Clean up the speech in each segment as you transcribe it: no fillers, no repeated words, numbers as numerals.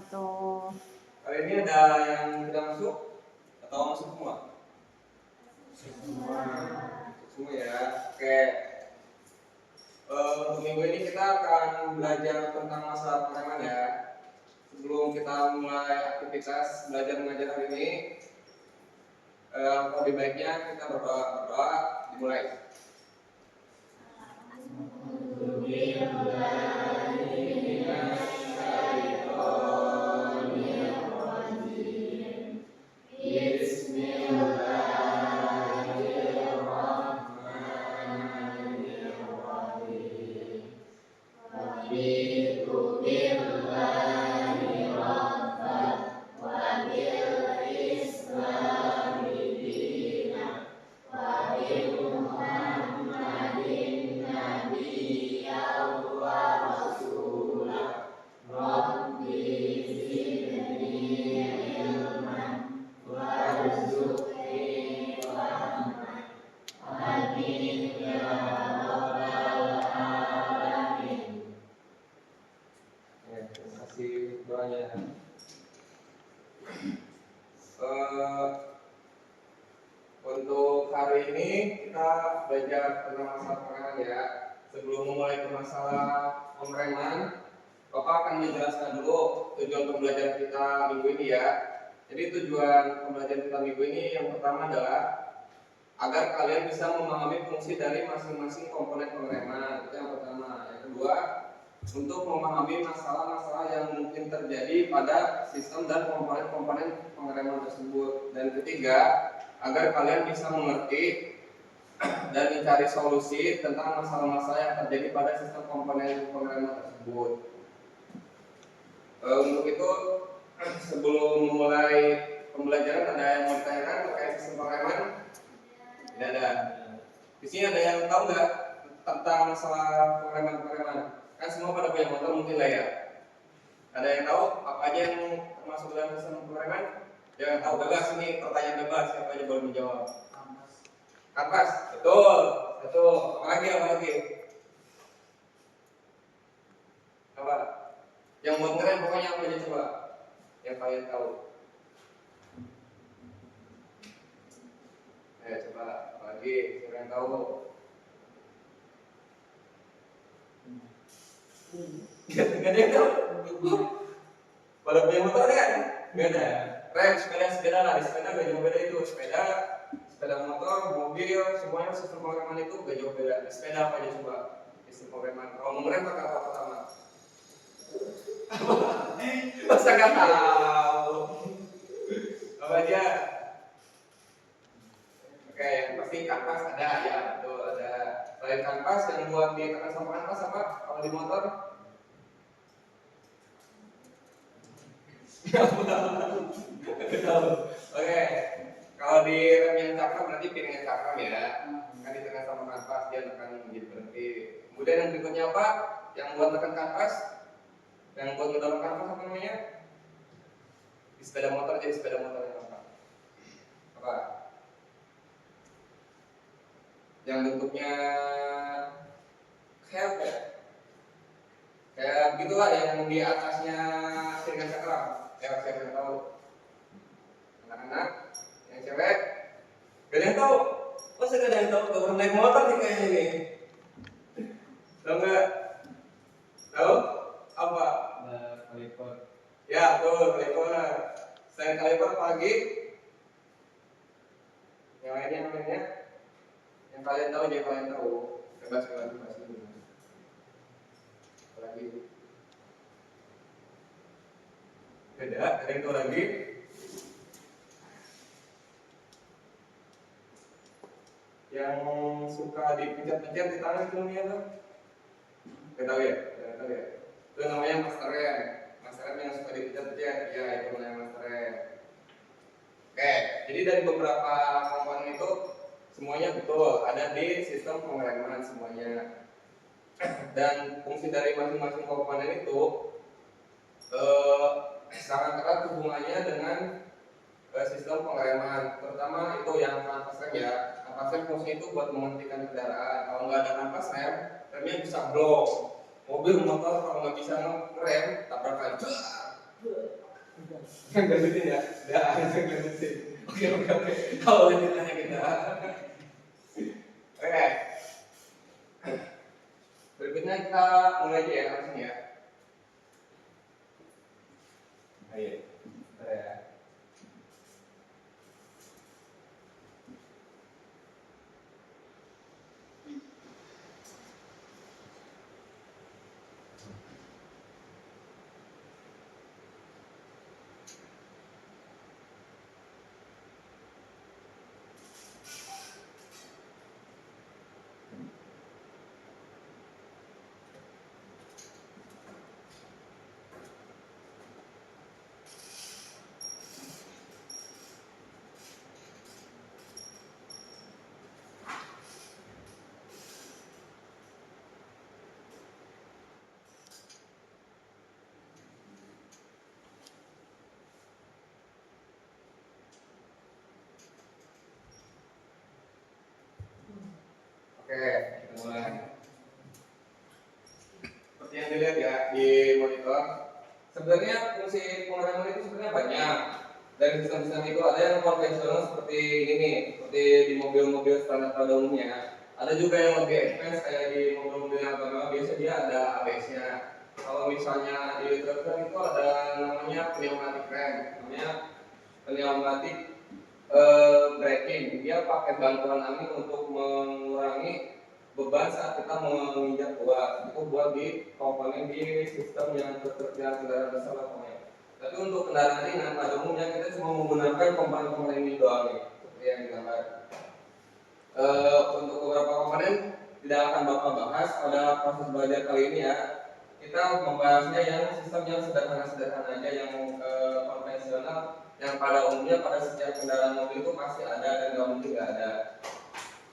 wabarakatuh. Kali ini ada yang tidak masuk atau masuk semua? Semua ya. Oke. Untuk minggu ini kita akan belajar tentang masalah pengereman ya. Sebelum kita mulai aktivitas belajar mengajar hari ini, lebih baiknya kita berdoa dimulai. Untuk hari ini kita belajar tentang masalah pengereman ya. Sebelum memulai ke masalah pengereman, Bapak akan menjelaskan dulu tujuan pembelajaran kita minggu ini ya. Jadi tujuan pembelajaran kita minggu ini yang pertama adalah agar kalian bisa memahami fungsi dari masing-masing komponen pengereman. Itu yang pertama. Yang kedua, untuk memahami masalah-masalah yang mungkin terjadi pada sistem dan komponen-komponen pengereman tersebut. Dan ketiga, agar kalian bisa mengerti dan mencari solusi tentang masalah-masalah yang terjadi pada sistem komponen pengereman tersebut. Untuk itu, sebelum memulai pembelajaran, ada yang mau ditanyakan terkait sistem pengereman? Tidak ada. Di sini ada yang tahu nggak tentang masalah pengereman? Kan semua pada punya motor mungkin lah ya. Ada yang tahu apa aja yang termasuk dalam sistem pengereman? Jangan tahu, bebas, ini pertanyaan bebas, siapa aja boleh menjawab. Kampas, betul. Apa lagi? Apa? Yang buat keren pokoknya apa aja coba? Yang kalian tahu. Coba apa lagi? Siapa yang tahu? Gak ada yang tahu. Pada punya motor ada kan? Gak ada. Rem, sepeda lah. Di sepeda gak jauh beda itu. Sepeda motor, mobil, semuanya sistem pengereman itu gak jauh beda. Di sepeda apa aja coba? Sistem pengereman. Kalau mengerem pakai apa pertama? Masa gak tahu? Apa aja? Oke, yang pasti kanvas ada ya, betul ada. Selain kanvas yang buat ditekan sama kanvas apa? Kalau di motor? Oke, kalau di rem yang cakram berarti piringan cakram ya. Kan ditekan sama kanvas dia akan menjadi berhenti. Kemudian yang berikutnya apa? Yang buat tekan kanvas? Yang buat mendorong kanvas apa namanya? Di sepeda motor jadi sepeda motor yang apa? Apa? Yang bentuknya kayak begitulah yang di atasnya piringan cakram. Siapa yang tahu? Anak-anak, yang cewek, gak ada yang tahu. Masa gak ada yang tahu? Gak pernah naik motor nih kayaknya nih. Tahu nggak? Tahu? Apa? Kaliper. Ya, tuh kaliper. Selain kaliper apa lagi? Yang lainnya? Yang kalian tahu, jangan kalian tahu. Bebas ini. Apa lagi? Beda, ada yang tahu lagi? Yang suka dipencet-pencet di tangan itu namanya apa? Gak tahu ya? Itu namanya master rem. Master rem yang suka dipencet-pencet, ya itu namanya master rem. Oke, jadi dari beberapa komponen itu semuanya betul ada di sistem pengereman semuanya. Dan fungsi dari masing-masing komponen itu sangat erat hubungannya dengan sistem pengereman. Terutama itu yang kanvas rem ya. Kanvas rem fungsinya itu buat menghentikan kendaraan. Kalau nggak ada kanvas rem, remnya bisa blok. Mobil, motor kalau nggak bisa ngerem, tabrakan. Yang lanjutin ya? Udah, yang lanjutin. Oke. Kalau lanjutannya kita. Oke. Berikutnya kita mulai aja ya langsung ya. Ayo. Bentar ya. Oke, kita mulai. Seperti yang dilihat ya di monitor, sebenarnya fungsi pengereman itu sebenarnya banyak. Dari sistem-sistem itu ada yang konvensional seperti ini, seperti di mobil-mobil standar pada umumnya. Ada juga yang lebih advance kayak di mobil-mobil yang pertama biasa dia ada ABS-nya. Kalau misalnya di truk itu ada namanya pneumatic rem, namanya pneumatic braking. Dia pakai bantuan angin untuk mengurangi beban saat kita menginjak buah. Itu buat di komponen di sistem yang kendaraan besar lainnya. Tapi untuk kendaraan ringan pada umumnya kita cuma menggunakan komponen-komponen ini doang nih, seperti yang digambar. Untuk beberapa komponen tidak akan Bapak bahas pada proses belajar kali ini ya. Kita membahasnya yang sistem yang sederhana-sederhana aja, yang konvensional, yang pada umumnya pada setiap kendaraan mobil itu pasti ada dan nggak mungkin nggak ada.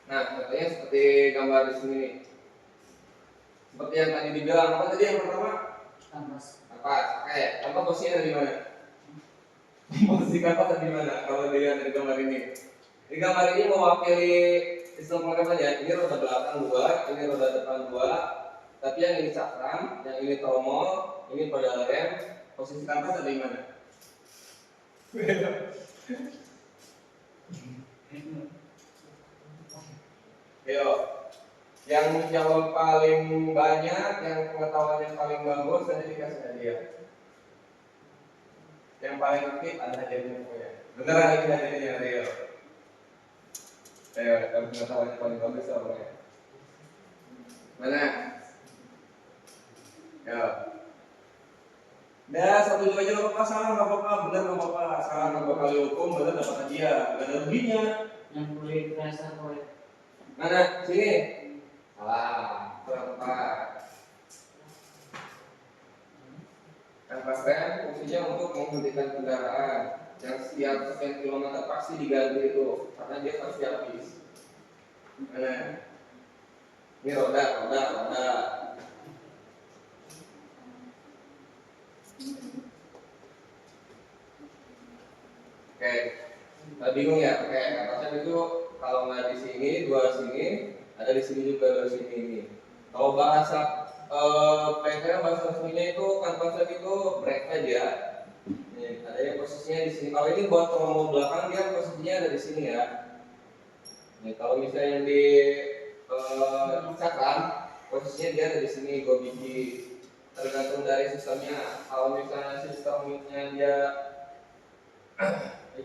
Nah, contohnya seperti gambar di sini nih. Seperti yang tadi dibilang, apa tadi yang pertama? Kampas. Oke, kampas posisinya ada di mana? Posisi kampas ada di mana? Kalau dilihat dari gambar ini. Di gambar ini mewakili sistem pengereman ya. Ini roda belakang dua, ini roda depan dua. Tapi yang ini cakram, yang ini tromol, ini pedal rem. Posisi kampas ada di mana? Ayo, yang jawab paling banyak, yang pengetahuan yang paling bagus nanti dikasih hadiah. Yang paling aktif ada hadiahnya pokoknya. Beneran ini hadiahnya real. Ayo, yang pengetahuan yang paling bagus apa ya? Mana? Ya. Nah, satu dua aja apa salah nggak apa-apa, benar nggak apa-apa, salah nggak bakal dihukum, benar dapat hadiah, nggak ada ruginya. Yang boleh dirasa oleh mana? Sini. Salah. Kurang tepat. Kanvas rem fungsinya untuk menghentikan kendaraan yang setiap sekian kilometer pasti diganti itu, karena dia pasti habis. Mana? Ini roda. Oke, bingung ya? Oke, kanvasnya itu kalau nggak di sini, dua sini, ada di sini juga, dua sini ini. Kalau bahasa bahasa resminya itu kanvasnya itu brake pad ya. Nih, ada yang posisinya di sini. Kalau ini buat tromol belakang dia posisinya ada di sini ya. Nih, kalau misalnya yang di cakram, posisinya dia ada di sini, 2 biji. Tergantung dari sistemnya. Kalau misalnya sistemnya dia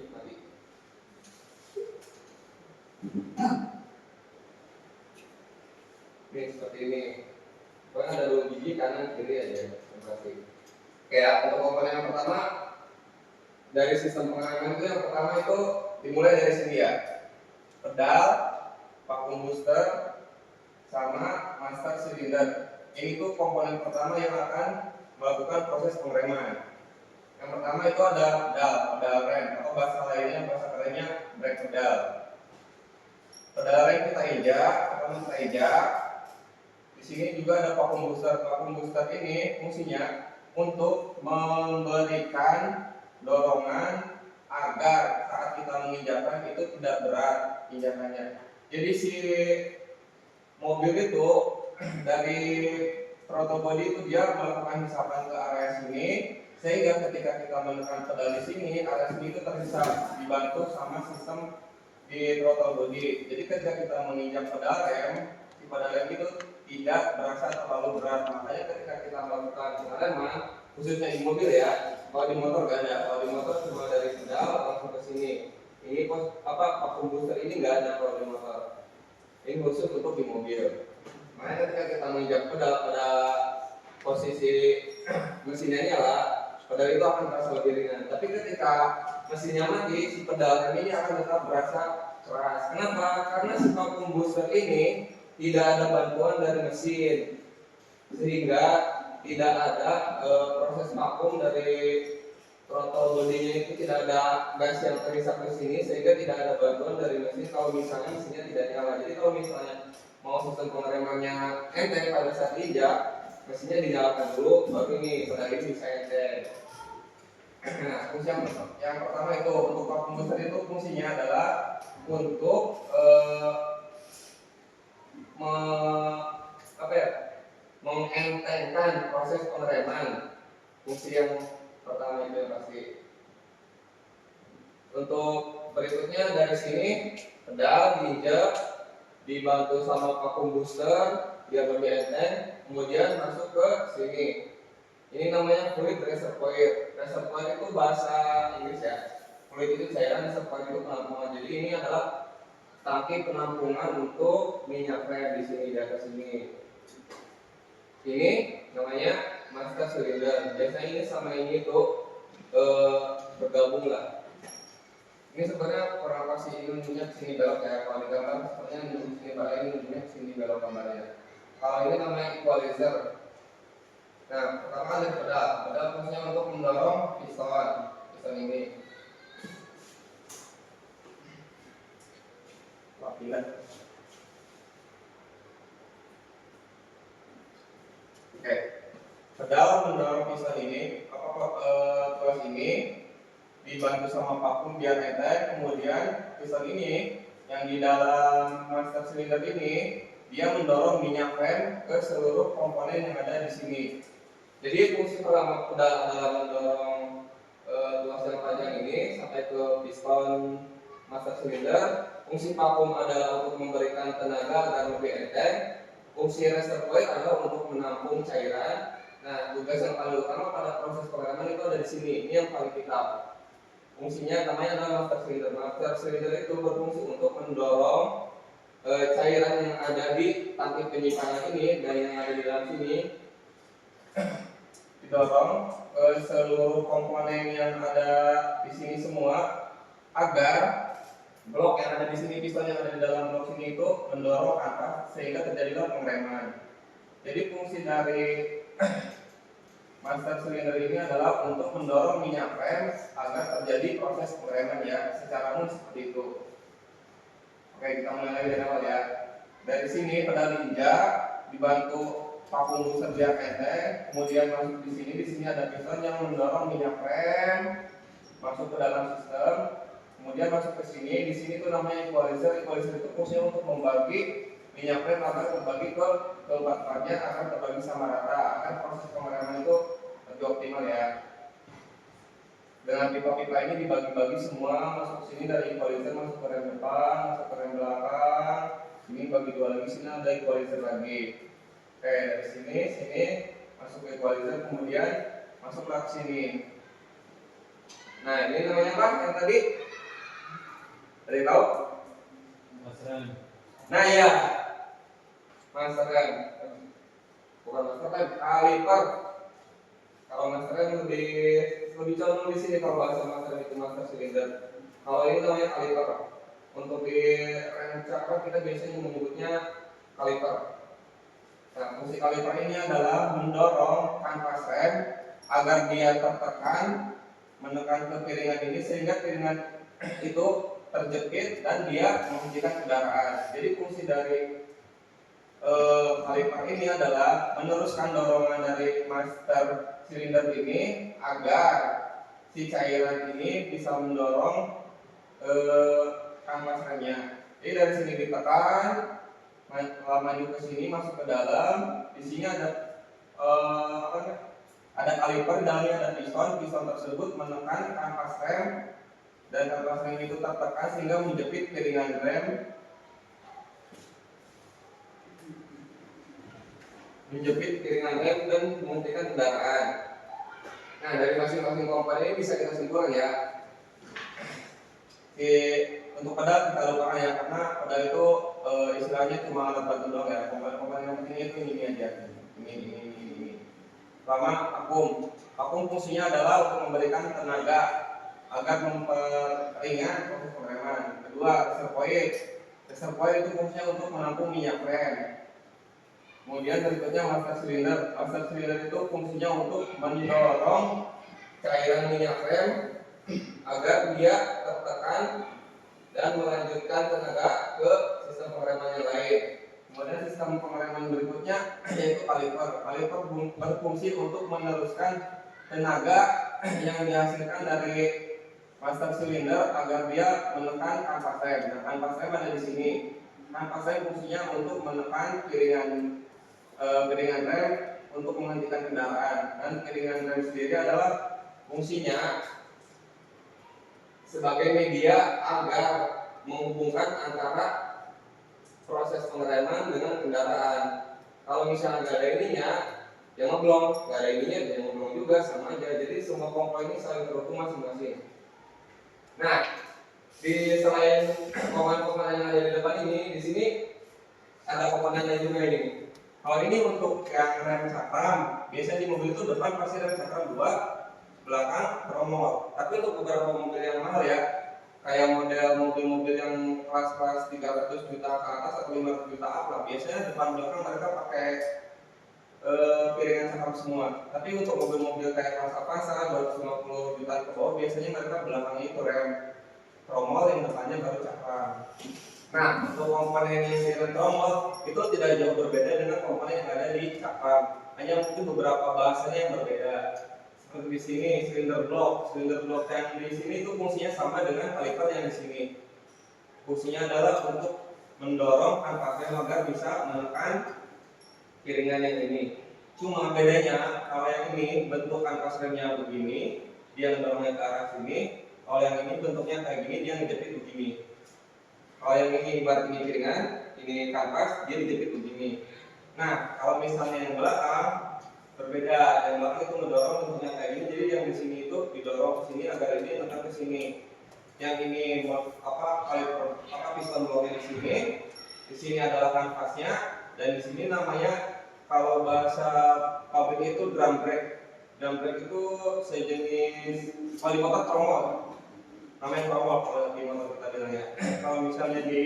mati. Ini seperti ini. Pokoknya ada 2 biji kanan kiri aja yang pasti. Kayak untuk komponen yang pertama dari sistem pengereman itu yang pertama itu dimulai dari sini ya. Pedal, vacuum booster, sama master cylinder. Ini tuh komponen pertama yang akan melakukan proses pengereman. Yang pertama itu ada pedal rem atau bahasa kerennya brake pedal. Pedal rem kita injak. Di sini juga ada vacuum booster. Vacuum booster ini fungsinya untuk memberikan dorongan agar saat kita menginjakkan itu tidak berat injakannya. Jadi si mobil itu dari throttle body itu dia melakukan hisapan ke area sini, Sehingga ketika kita menekan pedal di sini, area sini itu terisa dibantu sama sistem di throttle body. Jadi ketika kita menginjak pedal rem, si pedal rem itu tidak berasa terlalu berat. Makanya ketika kita melakukan pengereman, khususnya di mobil ya, kalau di motor gak ada. Kalau di motor cuma dari pedal langsung ke sini. Ini vacuum booster ini nggak ada kalau di motor. Ini khusus untuk di mobil. Makanya ketika kita menginjak pedal pada posisi mesinnya nyala, pedal itu akan terasa lebih ringan. Tapi ketika mesinnya mati, si pedal rem ini akan tetap berasa keras. Kenapa? Karena si vacuum booster ini tidak ada bantuan dari mesin, sehingga tidak ada proses vakum dari throttle bodinya itu, tidak ada gas yang terisap ke sini, sehingga tidak ada bantuan dari mesin kalau misalnya mesinnya tidak nyala. Jadi kalau misalnya mau sistem pengeremannya enteng pada saat injak, mesinnya dinyalakan dulu, baru ini pedal ini bisa enteng. Nah, fungsi yang pertama itu untuk vacuum booster itu fungsinya adalah untuk mengentengkan proses pengereman. Fungsi yang pertama itu yang pasti. Untuk berikutnya dari sini pedal diinjak, dibantu sama vacuum booster biar lebih enteng, kemudian masuk ke sini. Ini namanya fluid reservoir. Reservoir itu bahasa Inggris ya. Fluid itu cairan, reservoir itu penampungan. Jadi ini adalah tangki penampungan untuk minyak rem di sini, di atas sini. Ini namanya master cylinder. Biasanya ini sama ini tuh bergabung lah. Ini sebenarnya kurang pasti ini minyak sini belok ya. Kalau di gambar sebenarnya ini sini balik, ini minyak sini belok gambarnya. Kalau ini namanya equalizer. Nah, pertama ada pedal fungsinya untuk mendorong piston ini. Wakilan. Oke, pedal mendorong piston ini, tuas ini dibantu sama vakum biar enteng. Kemudian piston ini yang di dalam master cylinder ini dia mendorong minyak rem ke seluruh komponen yang ada di sini. Jadi fungsi pertama pedal adalah mendorong tuas yang panjang ini sampai ke piston master cylinder. Fungsi vakum adalah untuk memberikan tenaga agar lebih enteng. Fungsi reservoir adalah untuk menampung cairan. Nah, tugas yang paling utama pada proses pengereman itu ada di sini. Ini yang paling vital. Fungsinya namanya adalah master cylinder. Master cylinder itu berfungsi untuk mendorong cairan yang ada di tangki penyimpanan ini dan yang ada di dalam sini didorong ke seluruh komponen yang ada di sini semua agar blok yang ada di sini, piston yang ada di dalam blok sini itu mendorong ke atas sehingga terjadilah pengereman. Jadi fungsi dari master cylinder ini adalah untuk mendorong minyak rem agar terjadi proses pengereman ya, secara umum seperti itu. Oke, kita mulai lagi dari awal ya. Dari sini pedal diinjak, dibantu vacuum booster biar enteng, kemudian masuk di sini ada piston yang mendorong minyak rem masuk ke dalam sistem, kemudian masuk ke sini. Di sini tuh namanya equalizer. Equalizer itu fungsinya untuk membagi minyak rem agar terbagi ke part-partnya agar terbagi sama rata, agar proses pengereman itu lebih optimal ya. Dengan pipa-pipa ini dibagi-bagi semua masuk sini, dari equalizer masuk ke rem depan, masuk ke rem belakang. Ini bagi dua lagi, sini ada equalizer lagi. Oke, dari sini masuk ke equalizer, kemudian masuklah ke sini. Nah, ini namanya apa yang tadi? Dari tahu? Master. Nah ya, master rem. Bukan master rem, kaliper. Kalau master rem lebih condong di sini kalau bahasa master itu master cylinder. Kalau ini namanya kaliper. Untuk di rem cakram kita biasanya menyebutnya kaliper. Nah, fungsi kaliper ini adalah mendorong kanvas rem agar dia tertekan, menekan ke piringan ini sehingga piringan itu terjepit dan dia menghentikan kendaraan. Jadi fungsi dari kaliper ini adalah meneruskan dorongan dari master silinder ini agar si cairan ini bisa mendorong kanvas remnya. Jadi dari sini ditekan, maju ke sini, masuk ke dalam. Di sini ada ada kaliper, dalamnya ada piston. Piston tersebut menekan kampas rem dan kampas rem itu tertekan sehingga menjepit piringan rem, dan menghentikan kendaraan. Nah, dari masing-masing komponen ini bisa kita simpulkan ya. Untuk pedal kita lupakan ya, karena pedal itu istilahnya cuma alat bantu doang ya. Komponen yang penting itu ini aja. Ini. Pertama, vakum fungsinya adalah untuk memberikan tenaga agar memperingat proses pengereman. Kedua, reservoir itu fungsinya untuk menampung minyak rem. Kemudian berikutnya master cylinder itu fungsinya untuk mendorong cairan minyak rem agar dia tertekan dan melanjutkan tenaga ke sistem pengereman yang lain. Kemudian sistem pengereman berikutnya yaitu kaliper berfungsi untuk meneruskan tenaga yang dihasilkan dari master cylinder agar dia menekan kampas rem. Nah, kampas rem ada di sini. Kampas rem fungsinya untuk menekan piringan rem untuk menghentikan kendaraan, dan piringan rem sendiri adalah fungsinya sebagai media agar menghubungkan antara proses pengereman dengan kendaraan. Kalau misalnya nggak ada ininya, ya ngeblong, nggak ada ininya, ya ngeblong juga, sama aja. Jadi semua komponen ini saling terhubung masing-masing. Nah, di selain komponen yang ada di depan ini, di sini ada komponen lain juga ini. Kalau ini untuk yang rem cakram, biasanya di mobil itu depan pasti rem cakram 2, belakang tromol. Tapi untuk beberapa mobil yang mahal ya, kayak model mobil-mobil yang kelas 300 juta ke atas atau 500 juta up lah, biasanya depan belakang mereka pakai piringan cakram semua. Tapi untuk mobil-mobil kayak kelas Avanza 250 juta ke bawah, biasanya mereka belakangnya itu rem tromol, yang depannya baru cakram. Nah, untuk komponen yang di rem tromol itu tidak jauh berbeda dengan komponen yang ada di cakram, hanya mungkin beberapa bahasanya yang berbeda. Seperti di sini silinder block yang di sini itu fungsinya sama dengan kaliper yang di sini. Fungsinya adalah untuk mendorong kampas rem agar bisa menekan piringan yang ini. Cuma bedanya, kalau yang ini bentuk kampas remnya begini, dia mendorongnya ke arah sini. Kalau yang ini bentuknya kayak gini, dia ngejepit begini. Kalau yang ini ibarat ini piringan, ini kampas, dia dijepit begini. Nah, kalau misalnya yang belakang berbeda, yang belakang itu mendorong bentuknya kayak gini, jadi yang di sini itu didorong ke sini agar ini tekan ke sini. Yang ini piston bloknya di sini adalah kanvasnya, dan di sini namanya kalau bahasa pabrik itu drum brake. Drum brake itu sejenis paling motor tromol, namanya tromol kalau di motor kita bilangnya. Kalau misalnya di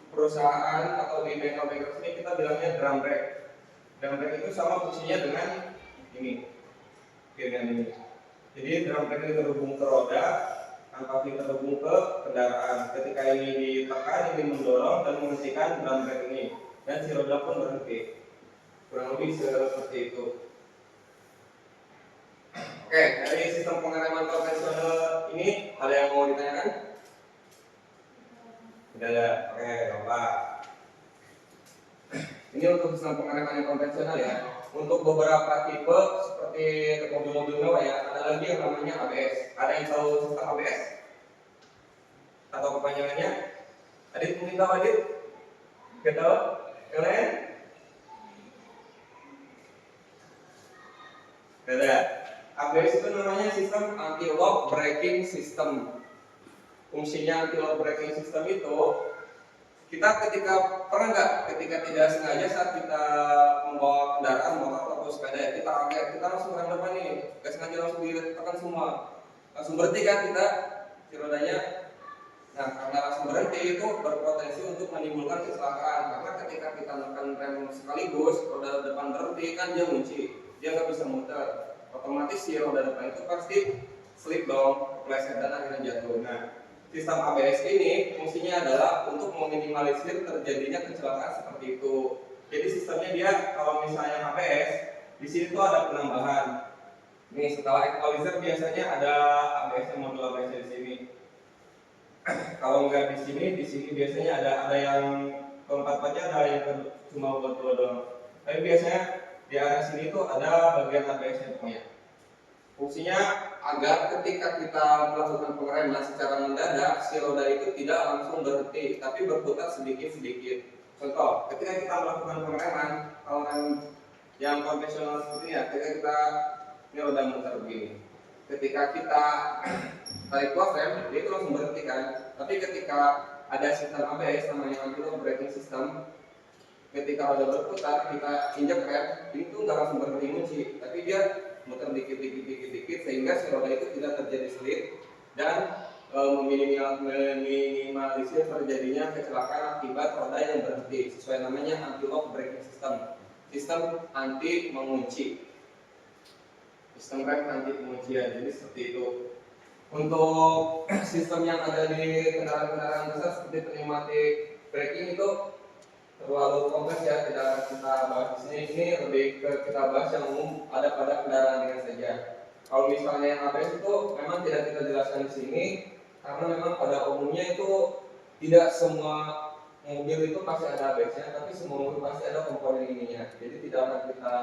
perusahaan atau di bengkel-bengkel sini kita bilangnya drum brake. Drum brake itu sama fungsinya dengan ini, piringan ini. Jadi drum brake ini terhubung ke roda, kampas ini terhubung ke kendaraan. Ketika ini ditekan, ini mendorong dan menghentikan drum brake ini, dan si roda pun berhenti. Kurang lebih seperti itu. Oke, dari sistem pengereman konvensional ini ada yang mau ditanyakan? Tidak ada. Oke, Bapak. Ini untuk sistem pengereman yang konvensional ya. Untuk beberapa tipe seperti mobil-mobil mewah ya, ada lagi yang namanya ABS. Ada yang tahu sistem ABS? Atau kepanjangannya? Adit mungkin tahu Adit? Gak tahu? Yang lain? Gak ada. ABS itu namanya sistem anti-lock braking system. Fungsinya anti-lock braking system itu, kita pernah nggak ketika tidak sengaja saat kita membawa kendaraan motor atau sepeda, kita langsung rem depan nih, nggak sengaja langsung ditekan semua, langsung berhenti kan kita si rodanya. Nah, karena langsung berhenti itu berpotensi untuk menimbulkan kecelakaan, karena ketika kita menekan rem sekaligus, roda depan berhenti kan dia ngunci, dia nggak bisa muter, otomatis si roda depan itu pasti slip dong, kepleset dan akhirnya jatuh. Nah, sistem ABS ini fungsinya adalah untuk meminimalisir terjadinya kecelakaan seperti itu. Jadi sistemnya dia kalau misalnya ABS, di sini tuh ada penambahan. Nih setelah equalizer biasanya ada ABS yang modul ABS di sini. Kalau nggak di sini biasanya ada yang keempat-empatnya ada yang cuma buat dua doang. Tapi biasanya di area sini tuh ada bagian ABS nya. Fungsinya agar ketika kita melakukan pengereman secara mendadak, si roda itu tidak langsung berhenti, tapi berputar sedikit-sedikit. Contoh, ketika kita melakukan pengereman, kalau yang konvensional seperti ini ya, ketika kita ini roda muter begini. Ketika kita tarik close rem, dia itu langsung berhenti kan. Tapi ketika ada sistem ABS namanya anti-lock braking system, ketika roda berputar, kita injak rem, ini tuh nggak langsung berhenti kunci, tapi dia muter dikit sehingga si roda itu tidak terjadi slip dan meminimalisir terjadinya kecelakaan akibat roda yang berhenti sesuai namanya anti-lock braking system, sistem anti mengunci, sistem rem anti penguncian. Jadi seperti itu. Untuk sistem yang ada di kendaraan-kendaraan besar seperti pneumatic braking itu terlalu kompleks ya, tidak kita bahas di sini. Ini lebih ke kita bahas yang umum ada pada kendaraan ringan saja. Kalau misalnya yang ABS itu memang tidak kita jelaskan di sini karena memang pada umumnya itu tidak semua mobil itu pasti ada ABS-nya, tapi semua mobil pasti ada komponen ininya. Jadi tidak akan kita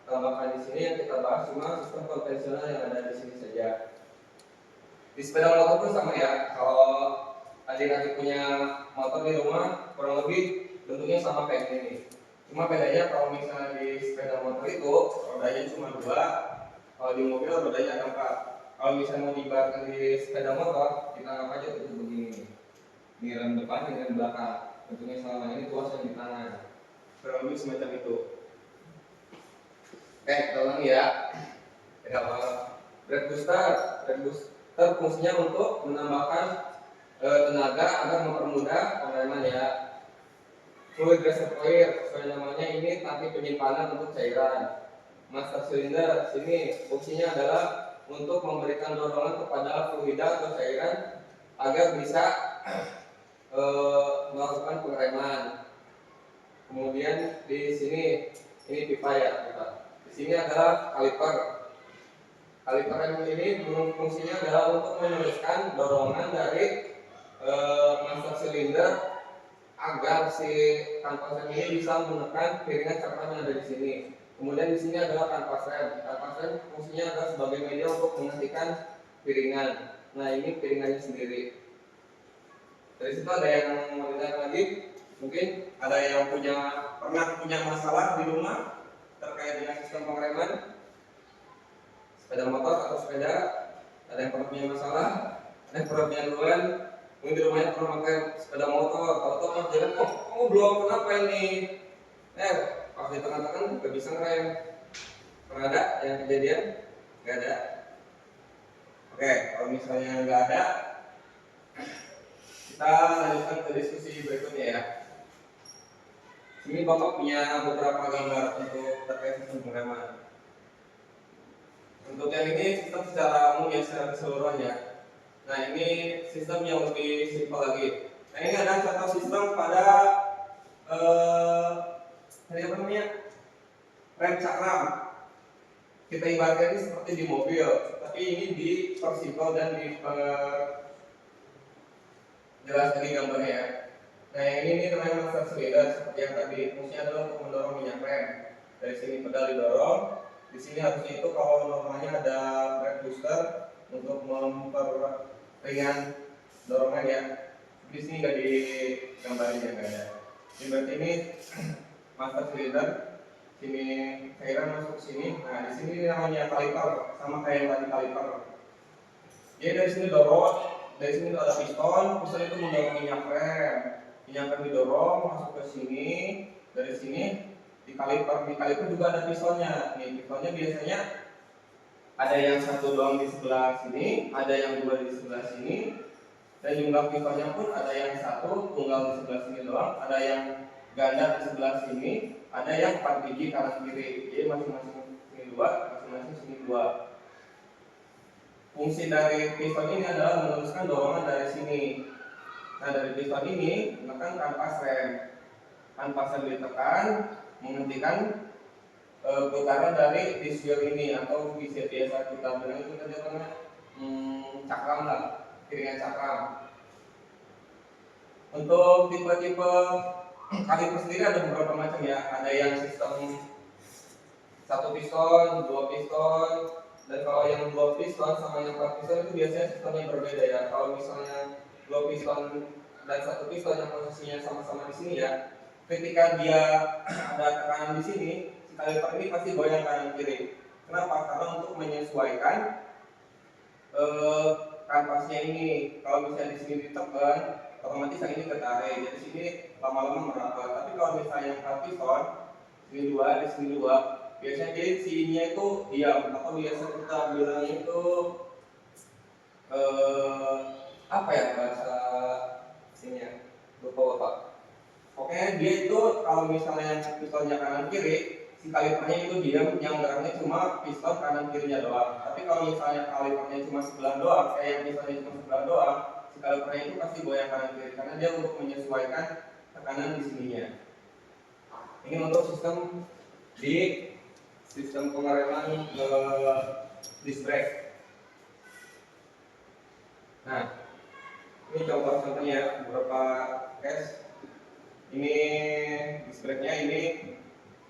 tambahkan di sini, yang kita bahas cuma sistem konvensional yang ada di sini saja. Di sepeda motor pun sama ya. Kalau adik-adik punya motor di rumah kurang lebih bentuknya sama kayak ini. Cuma bedanya kalau misalnya di sepeda motor itu rodanya cuma 2, kalau di mobil rodanya ada 4. Kalau misalnya mau diibaratkan di sepeda motor, kita anggap aja itu begini. Ini rem depan, ini rem belakang. Bentuknya sama, ini tuas yang di tangan. Kurang lebih semacam itu. Oke, kita ulangi ya. Brake booster fungsinya untuk menambahkan tenaga agar mempermudah pengereman ya. Fluid reservoir, sesuai namanya ini tangki penyimpanan untuk cairan. Master cylinder, sini fungsinya adalah untuk memberikan dorongan kepada fluida atau cairan agar bisa melakukan pengereman. Kemudian di sini ini pipa ya, pipa. Di sini adalah kaliper. Kaliper ini fungsinya adalah untuk meneruskan dorongan dari master cylinder agar si kanvas rem ini bisa menekan piringan cakram yang ada di sini. Kemudian di sini adalah kanvas rem. Kanvas rem fungsinya adalah sebagai media untuk menghentikan piringan. Nah, ini piringannya sendiri. Dari situ ada yang mau ditanya lagi? Mungkin ada yang pernah punya masalah di rumah terkait dengan sistem pengereman sepeda motor atau sepeda? Ada yang pernah punya masalah? Ada yang pernah punya keluhan? Mungkin di rumahnya pernah pakai sepeda motor, atau pas jalan, kamu belum kenapa ini? Pas di tengah-tengah nggak bisa ngerem. Pernah ada yang kejadian? Nggak ada. Oke, kalau misalnya nggak ada, kita lanjutkan ke diskusi berikutnya ya. Ini Bapak punya beberapa gambar untuk terkait sistem pengereman. Untuk yang ini sistem secara umum ya, secara keseluruhan ya. Nah, ini sistem yang lebih simpel lagi. Nah, ini ada contoh sistem pada apa namanya, rem cakram. Kita ibaratkan ini seperti di mobil, tapi ini dipersimpel dan dijelaskan di gambarnya ya. Nah, yang ini namanya master cylinder seperti yang tadi. Fungsinya adalah untuk mendorong minyak rem. Dari sini pedal didorong. Di sini harusnya itu kalau normalnya ada brake booster untuk memperringan dorongan ya. Di sini nggak digambarin ya, nggak ada. Ini berarti ini master cylinder. Sini cairan masuk sini. Nah, di sini namanya kaliper, sama kayak yang tadi kaliper. Jadi dari sini dorong, dari sini itu ada piston itu mendorong minyak rem. Minyak rem didorong masuk ke sini, dari sini di kaliper juga ada pistonnya. Nih, pistonnya biasanya ada yang satu doang di sebelah sini, ada yang dua di sebelah sini, dan jumlah pistonnya pun ada yang satu tunggal di sebelah sini doang, ada yang ganda di sebelah sini, ada yang 4 biji kanan kiri. Jadi masing-masing sini dua, masing-masing sini dua. Fungsi dari piston ini adalah meneruskan dorongan dari sini. Nah, dari piston ini menekan kanvas rem. Kanvas rem ditekan, menghentikan putaran dari diswir ini atau bisa biasa kita bilang itu namanya cakram lah, piringan cakram. Untuk tipe-tipe kaliper sendiri ada beberapa macam ya. Ada yang sistem 1 piston, 2 piston, dan kalau yang 2 piston sama yang 4 piston itu biasanya sistemnya berbeda ya. Kalau misalnya 2 piston dan 1 piston yang posisinya sama-sama di sini ya, ketika dia ada tekanan di sini, si kaliper ini pasti goyang kanan kiri. Kenapa? Karena untuk menyesuaikan kanvasnya ini. Kalau misalnya di sini ditekan, otomatis yang ini ketarik. Jadi sini lama-lama merapat. Tapi kalau misalnya yang 4 piston, sini 2, di sini 2, biasanya dia sininya itu diam, atau biasa kita bilang itu apa ya bahasa sininya, lupa Pak. Pokoknya dia itu kalau misalnya pistonnya kanan kiri, si kalipernya itu diam, yang geraknya cuma piston kanan kirinya doang. Tapi kalau misalnya kalipernya cuma sebelah doang, kayak pistonnya cuma sebelah doang, si kalipernya itu pasti goyang kanan kiri karena dia untuk menyesuaikan tekanan di sininya. Ini untuk sistem pengereman disc brake. Nah, ini contohnya beberapa case. Ini disc brake-nya, ini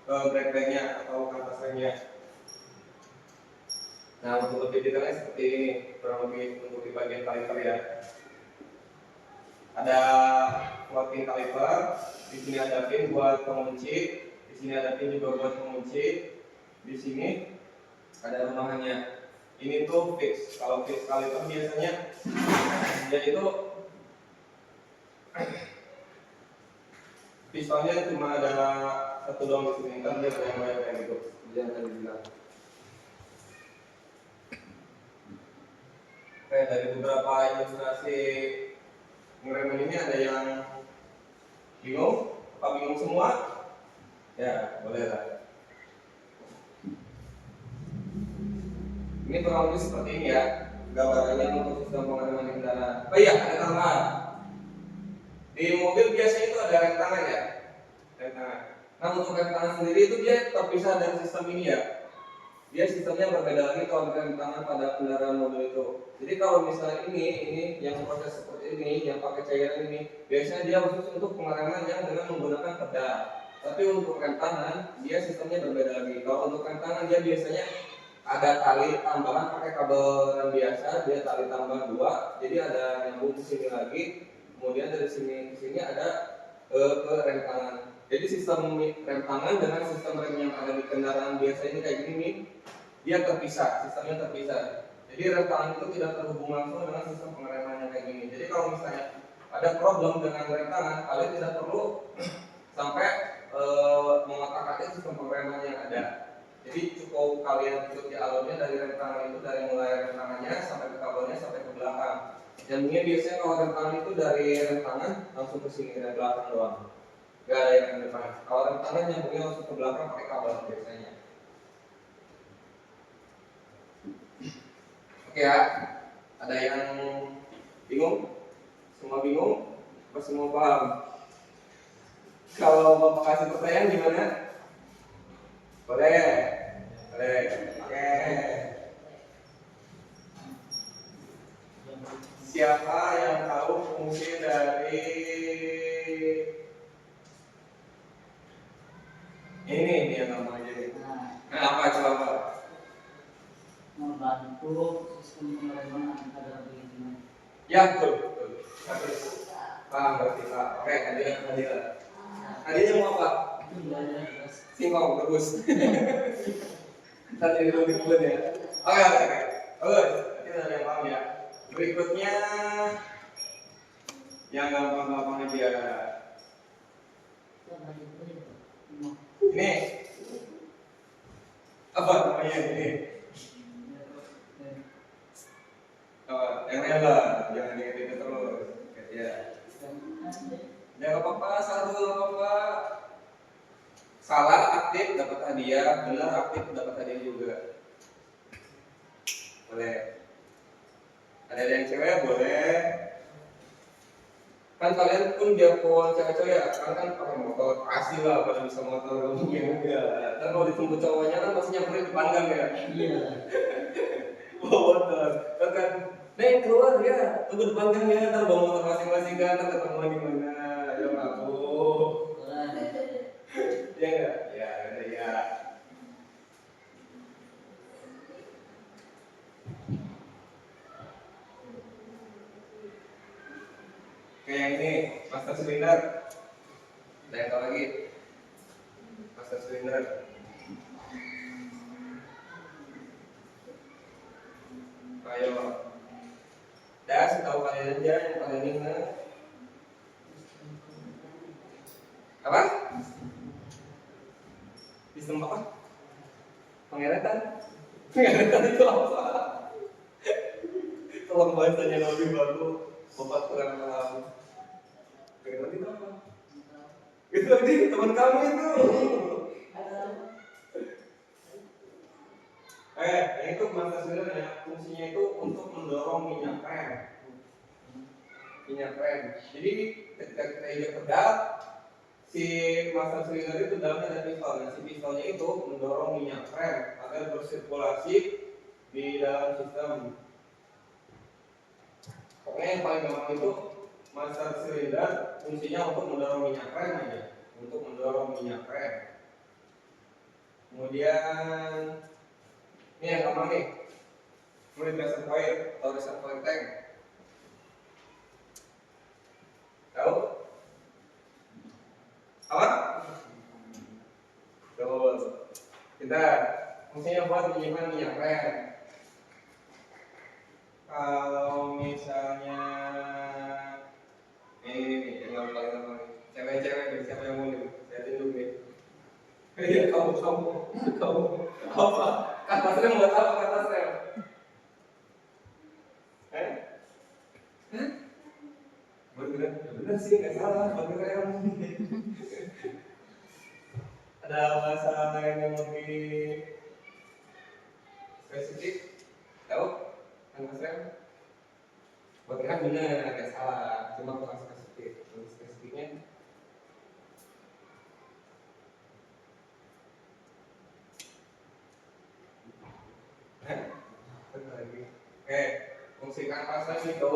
brake ring-nya atau kanvas ring-nya. Nah, untuk lebih detailnya seperti ini, kurang lebih untuk di bagian kaliper ya. Ada floating kaliper, di sini ada pin buat pengunci, di sini ada pin juga buat pengunci. Di sini ada rumahannya. Ini tuh fix. Kalau fix kaliper biasanya dia itu pistonnya cuma ada satu doang di sini, kan dia goyang-goyang kayak gitu. Dia tadi bilang. Oke, dari beberapa ilustrasi pengereman ini ada yang bingung? Apa bingung semua? Ya, boleh lah. Ini kurang lebih seperti ini ya gambarannya untuk sistem pengereman kendaraan. Oh iya, ada tambahan. Di mobil biasanya itu ada rem tangan ya, rem tangan. Nah untuk rem tangan sendiri itu dia terpisah dari sistem ini ya. Dia sistemnya berbeda lagi kalau rem tangan pada kendaraan mobil itu. Jadi kalau misalnya ini yang proses seperti ini, yang pakai cairan ini, biasanya dia khusus untuk pengereman yang dengan menggunakan pedal. Tapi untuk rem tangan dia sistemnya berbeda lagi. Kalau untuk rem tangan dia biasanya ada tali tambahan pakai kabel rem biasa, dia tali tambah 2, jadi ada nyambung ke sini lagi, kemudian dari sini ke sini ada ke rem tangan. Jadi sistem rem tangan dengan sistem rem yang ada di kendaraan biasa ini kayak gini nih, dia terpisah, sistemnya terpisah. Jadi rem tangan itu tidak terhubung langsung dengan sistem pengeremannya kayak gini. Jadi kalau misalnya ada problem dengan rem tangan, kalian tidak perlu sampai mengotak-atik sistem pengereman yang ada. Jadi cukup kalian ikuti alurnya dari rem tangan itu, dari mulai rem tangannya sampai ke kabelnya sampai ke belakang. Nyambungnya biasanya kalau rem tangan itu dari rem tangan langsung ke sini, rem belakang doang. Gak ada yang rem depan. Kalau rem tangan nyambungnya langsung ke belakang pakai kabel biasanya. Oke ya, ada yang bingung? Semua bingung? Apa semua paham? Kalau mau kasih pertanyaan gimana? Boleh. Oke. Siapa yang tahu fungsi dari ini dia namanya? Nah, apa coba? Membantu sistem pengereman antara begini. Ya betul. Paham berarti Pak. Oke, Hadiah mau apa? Singkong bagus. Tadi dulu dikebun ya. Oke. Bagus. Kita ada yang paham ya. Berikutnya yang gampang-gampang aja. Ini apa namanya ini? Yang rela, jangan diingat terus. Ya. Jangan apa-apa, apa-apa. Salah aktif dapat hadiah, benar aktif dapat hadiah juga. Boleh. Ada yang cewek boleh. Kan kalian pun biarpun cewek-cewek ya, kan pakai motor, pasti lah pada bisa motor mungkin enggak. Dan kalau ditunggu cowoknya kan pasti nyamperin di panggang ya. Iya. Bawa motor, kan Neng keluar ya, tunggu di panggang ya, ntar bawa motor masing-masing kan, ntar ketemu di mana, ya aku. Ya enggak? Ya. Ada yang tahu lagi? Master silinder. Ayo. Kasih tahu kalian aja yang kalian ingat. Apa? Sistem apa? Pengeretan? Pengeretan itu apa? Tolong bahasanya lebih baru. Bapak kurang paham. Pengeretan itu apa? Itu tadi teman kamu itu. Yang itu master sebenarnya fungsinya itu untuk mendorong minyak rem. Minyak rem. Jadi ketika kita injak pedal, si master silinder itu dalamnya ada pistol. Nah, si pistolnya itu mendorong minyak rem agar bersirkulasi di dalam sistem. Pokoknya yang paling gampang itu master silinder fungsinya untuk mendorong minyak rem aja, untuk mendorong minyak rem. Kemudian ini yang gampang nih, fluid reservoir atau reservoir tank. Tahu? Apa? Betul. Kita fungsinya buat menyimpan minyak rem. Kalau misalnya ini yang paling gampang, cewek-cewek siapa yang mau nih? Saya tunjuk nih. Iya kamu apa? Kata rem buat apa kata rem? Bener sih, nggak salah, buat rem. Ada bahasa lain yang lebih spesifik? Tahu? Kata rem? Buat rem bener, nggak salah, cuma kurang spesifik. Lebih spesifiknya fungsi kanvas rem itu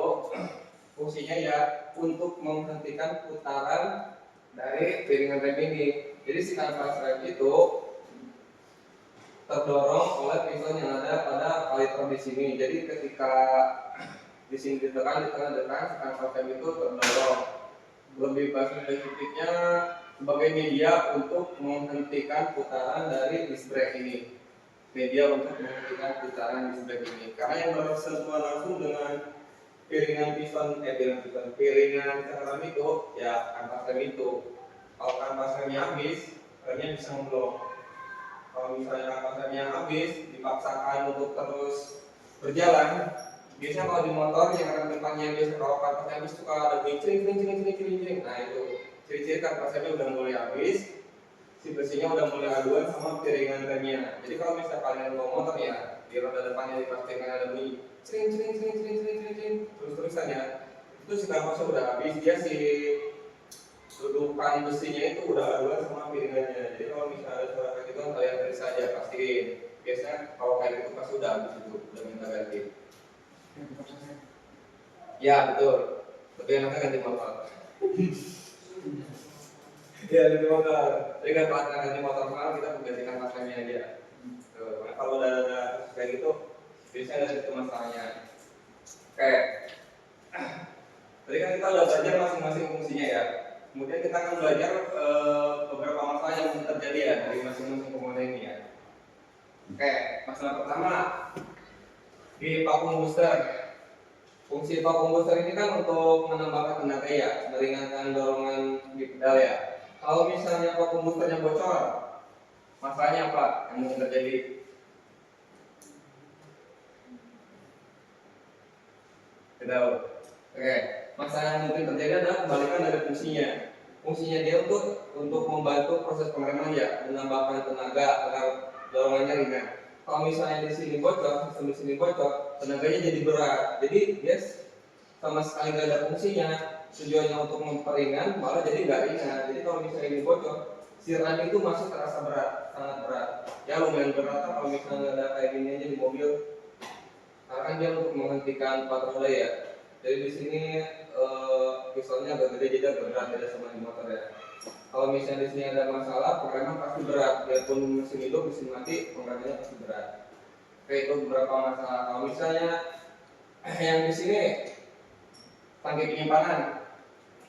fungsinya ya untuk menghentikan putaran dari piringan rem ini. Jadi si kanvas rem itu terdorong oleh piston yang ada pada kaliper di sini. Jadi ketika di sini ditekan, si kanvas rem itu terdorong. Lebih spesifiknya sebagai media untuk menghentikan putaran dari disc brake ini. Media untuk menghentikan putaran disc brake ini. Karena yang bersentuhan langsung dengan piringan rem itu ya kanvas rem itu. Kalau kanvas remnya habis, remnya bisa ngeblok. Kalau misalnya kanvas remnya habis, dipaksakan untuk terus berjalan. Biasanya kalau di motor yang rem depannya biasa kalau kanvas habis suka ada cering. Nah itu ciri-ciri kanvas remnya udah mulai habis. Si besinya udah mulai aduan sama piringan remnya. Jadi kalau misalnya kalian bawa motor ya, di roda depannya dipastikan ada bunyi cering terus-terusan ya. Itu si kanvasnya udah habis, dia si dudukan besinya itu udah aduan sama piringannya. Jadi kalau misalnya ada suara kayak gitu kalian periksa aja, pastiin. Biasanya kalau kayak gitu pasti udah habis itu, udah minta ganti. Ya betul, tapi enaknya ganti motor. Ya ganti motor. Jadi kan kalau ganti motor mahal kita menggantikan pasangnya aja. Tuh, kalau udah ada kayak gitu, biasanya ada itu masalahnya. Kayak tadi kan kita udah belajar masing-masing fungsinya ya. Kemudian kita akan belajar beberapa masalah yang terjadi ya dari masing-masing komponen ini ya. Oke, masalah pertama di vacuum booster. Fungsi vacuum booster ini kan untuk menambahkan tenaga ya, meringankan dorongan di pedal ya. Kalau misalnya vacuum boosternya bocor, masalahnya apa yang mungkin terjadi? Tidak. Oke, masalah yang mungkin terjadi adalah kebalikan dari fungsinya. Fungsinya dia untuk membantu proses pengereman ya, menambahkan tenaga agar dorongannya ringan. Kalau misalnya di sini bocor, sistem di sini bocor, tenaganya jadi berat. Jadi dia sama sekali nggak ada fungsinya. Tujuannya untuk memperingan, malah jadi nggak ringan. Jadi kalau misalnya ini bocor, si rem itu masih terasa berat, sangat berat. Ya lumayan berat kalau misalnya ada kayak gini aja di mobil. Karena kan dia untuk menghentikan patroli ya. Jadi di sini pistonnya agak gede jadi agak berat beda sama di motor ya. Kalau misalnya di sini ada masalah, pengereman pasti berat. Biarpun mesin hidup, mesin mati, pengeremannya pasti berat. Oke, itu beberapa masalah. Kalau misalnya yang di sini tangki penyimpanan,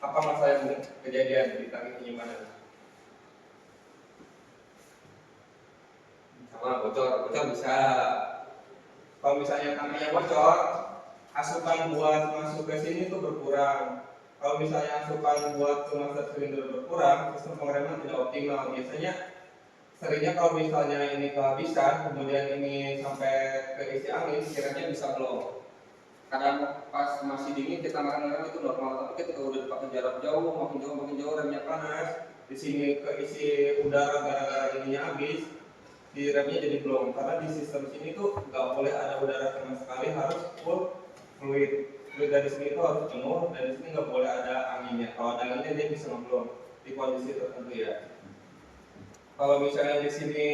Apa masalah yang kejadian di tangki penyimpanan? Sama bocor bisa. Kalau misalnya tangkinya bocor, asupan buat masuk ke sini itu berkurang. Kalau misalnya asupan buat ke master silinder berkurang, sistem pengereman tidak optimal. Biasanya seringnya kalau misalnya ini kehabisan, kemudian ini sampai ke isi angin, kiranya bisa blow. Kadang pas masih dingin kita ngerem itu normal, tapi ketika udah dipakai jarak jauh, makin jauh remnya panas, di sini keisi udara gara-gara ininya habis, di remnya jadi blow. Karena di sistem sini tuh nggak boleh ada udara sama sekali, harus full fluid. Fluid dari sini itu harus penuh, dan di sini nggak boleh ada anginnya. Kalau ada anginnya dia bisa ngeblow di kondisi tertentu ya. Kalau misalnya di sini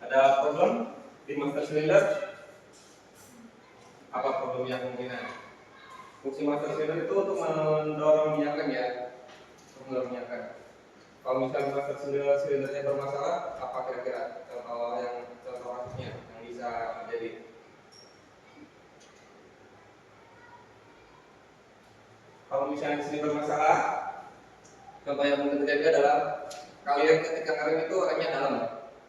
ada problem di master cylinder, apa problemnya kemungkinan? Fungsi master cylinder itu untuk mendorong minyak rem ya, untuk mendorong minyak rem. Kalau misalnya master cylindernya bermasalah, apa kira-kira contoh kasusnya yang bisa terjadi? Kalau misalnya di sini bermasalah, contoh yang mungkin terjadi adalah kalian ketika ngerem itu remnya dalam.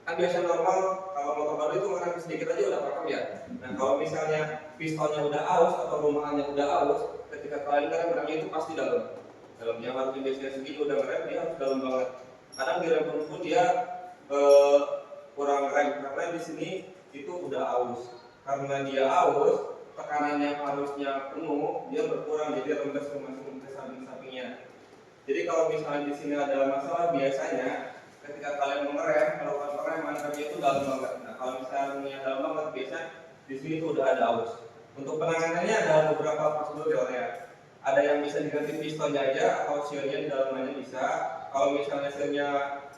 Kan biasa normal kalau motor baru itu ngerem sedikit aja udah pakem ya. Nah kalau misalnya pistonnya udah aus atau rumahannya udah aus, ketika kalian ngerem remnya itu pasti dalam. Dalamnya harus biasanya segini udah ngerem dia harus dalam banget. Kadang di rem pun dia kurang rem karena di sini itu udah aus. Karena dia aus, tekanannya harusnya penuh, dia berkurang jadi rembes ke samping-sampingnya. Jadi kalau misalnya di sini ada masalah, biasanya ketika kalian mengerem, melakukan pengereman remnya itu dalam banget. Nah kalau misalnya dalam banget, biasanya di sini itu udah ada aus. Untuk penanganannya ada beberapa prosedur ya. Ada yang bisa diganti pistonnya aja atau sealnya di dalamnya bisa. Kalau misalnya sealnya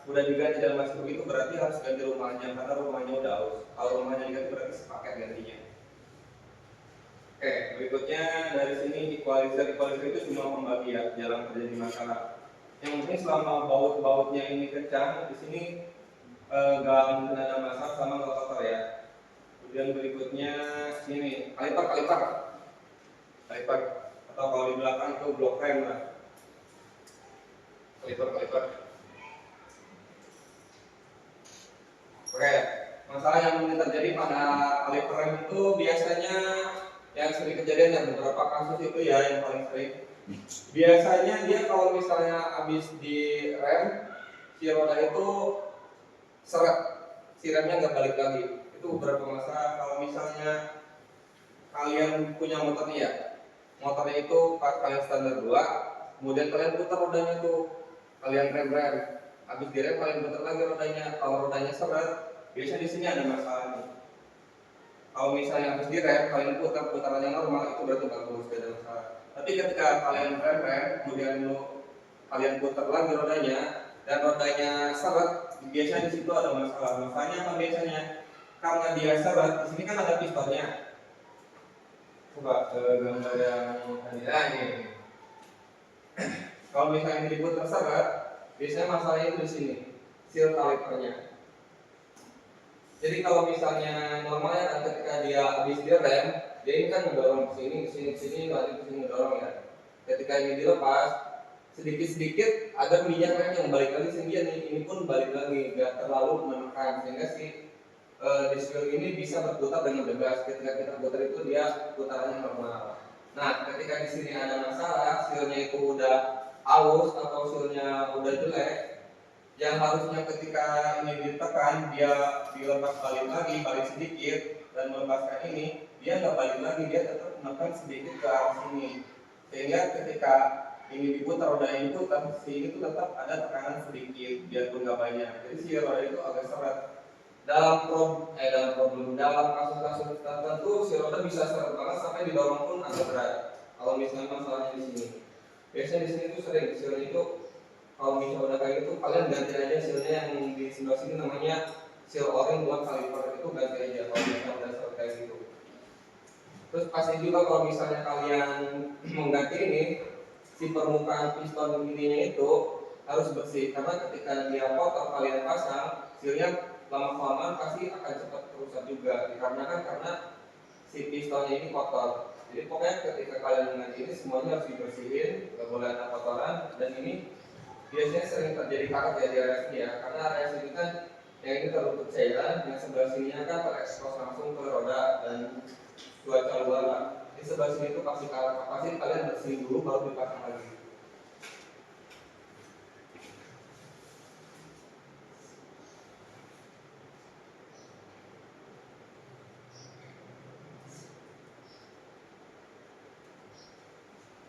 udah diganti dan masih begitu, berarti harus ganti rumahnya karena rumahnya udah aus. Kalau rumahnya diganti berarti sepaket gantinya. Oke, berikutnya dari sini equalizer itu cuma pembagi ya, jarang terjadi masalah. Yang penting selama baut-bautnya ini kencang, di sini nggak mungkin ada masalah sama nggak kotor ya. Kemudian berikutnya sini kaliper atau kalau di belakang itu blok rem lah. Kaliper. Oke, masalah yang mungkin terjadi pada kaliper rem itu biasanya yang sering kejadian dan beberapa kasus itu ya yang paling sering. Biasanya dia kalau misalnya habis di rem, si roda itu seret, si remnya nggak balik lagi. Itu beberapa masalah. Kalau misalnya kalian punya motornya ya, motornya itu pas kalian standar 2, kemudian kalian putar rodanya tuh, kalian rem, habis direm kalian putar lagi rodanya. Kalau rodanya seret, biasanya di sini ada masalah nih. Kalau misalnya habis direm, kalian putar putarannya normal, itu berarti bagus, tidak ada masalah. Tapi ketika kalian rem, kemudian kalian putar lagi rodanya dan rodanya seret, biasanya di situ ada masalah. Makanya apa biasanya? Karena dia seret, di sini kan ada pistonnya. Coba gambar yang ini. Kalau misalnya diputar seret, biasanya masalahnya itu di sini, seal kalipernya. Jadi kalau misalnya normalnya kan ketika dia habis direm, dia ini kan mendorong ke sini, lanjut ke sini mendorong ya. Ketika ini dilepas, sedikit-sedikit ada minyak rem yang balik lagi sehingga ini pun balik lagi, nggak terlalu menekan sehingga si disk ini bisa berputar dengan bebas. Ketika kita putar itu dia putarannya normal. Nah, ketika di sini ada masalah, sealnya itu udah aus atau sealnya udah jelek, yang harusnya ketika ini ditekan dia dilepas balik sedikit dan melepaskan ini, dia nggak balik lagi, dia tetap menekan sedikit ke arah sini sehingga ketika ini diputar roda ini tuh si itu tetap ada tekanan sedikit biarpun nggak banyak. Jadi si roda itu agak seret. Dalam kasus-kasus tertentu si roda bisa seret banget sampai didorong pun agak berat. Kalau misalnya masalahnya di sini, biasanya di sini tuh sering seal itu. Kalau misalnya udah kayak gitu, kalian ganti aja sealnya yang di sebelah sini namanya seal o-ring buat kaliper, itu ganti aja kalau misalnya udah seret kayak gitu. Terus pasti juga kalau misalnya kalian mengganti ini, si permukaan piston ininya itu harus bersih karena ketika dia kotor kalian pasang, sealnya lama-kelamaan pasti akan cepat rusak juga dikarenakan karena si pistonnya ini kotor. Jadi pokoknya ketika kalian mengaji ini semuanya harus dibersihin, nggak boleh ada kotoran. Dan ini biasanya sering terjadi karat ya di area sini ya, karena area sini kan yang ini tertutup cairan, yang sebelah sininya kan terekspos langsung ke roda dan cuaca luar lah. Di sebelah sini itu pasti karat, pasti kalian bersihin dulu baru dipasang lagi.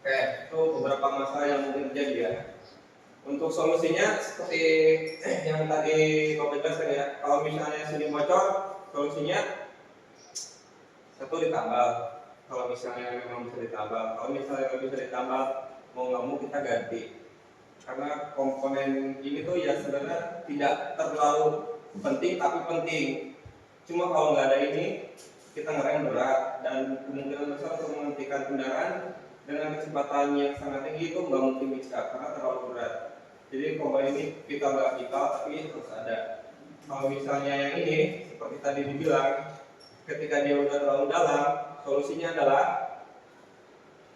Oke, itu beberapa masalah yang mungkin terjadi ya. Untuk solusinya seperti yang tadi Bapak jelaskan ya, kalau misalnya sini bocor, solusinya satu ditambal. Kalau misalnya memang bisa ditambal, kalau misalnya nggak bisa ditambal, mau nggak mau kita ganti. Karena komponen ini tuh ya sebenarnya tidak terlalu penting tapi penting. Cuma kalau nggak ada ini, kita ngerem berat dan kemungkinan besar untuk menghentikan kendaraan dengan kecepatan yang sangat tinggi itu nggak mungkin bisa karena terlalu berat. Jadi komponen ini kita nggak vital tapi harus ada. Kalau misalnya yang ini seperti tadi dibilang, ketika dia udah terlalu dalam, solusinya adalah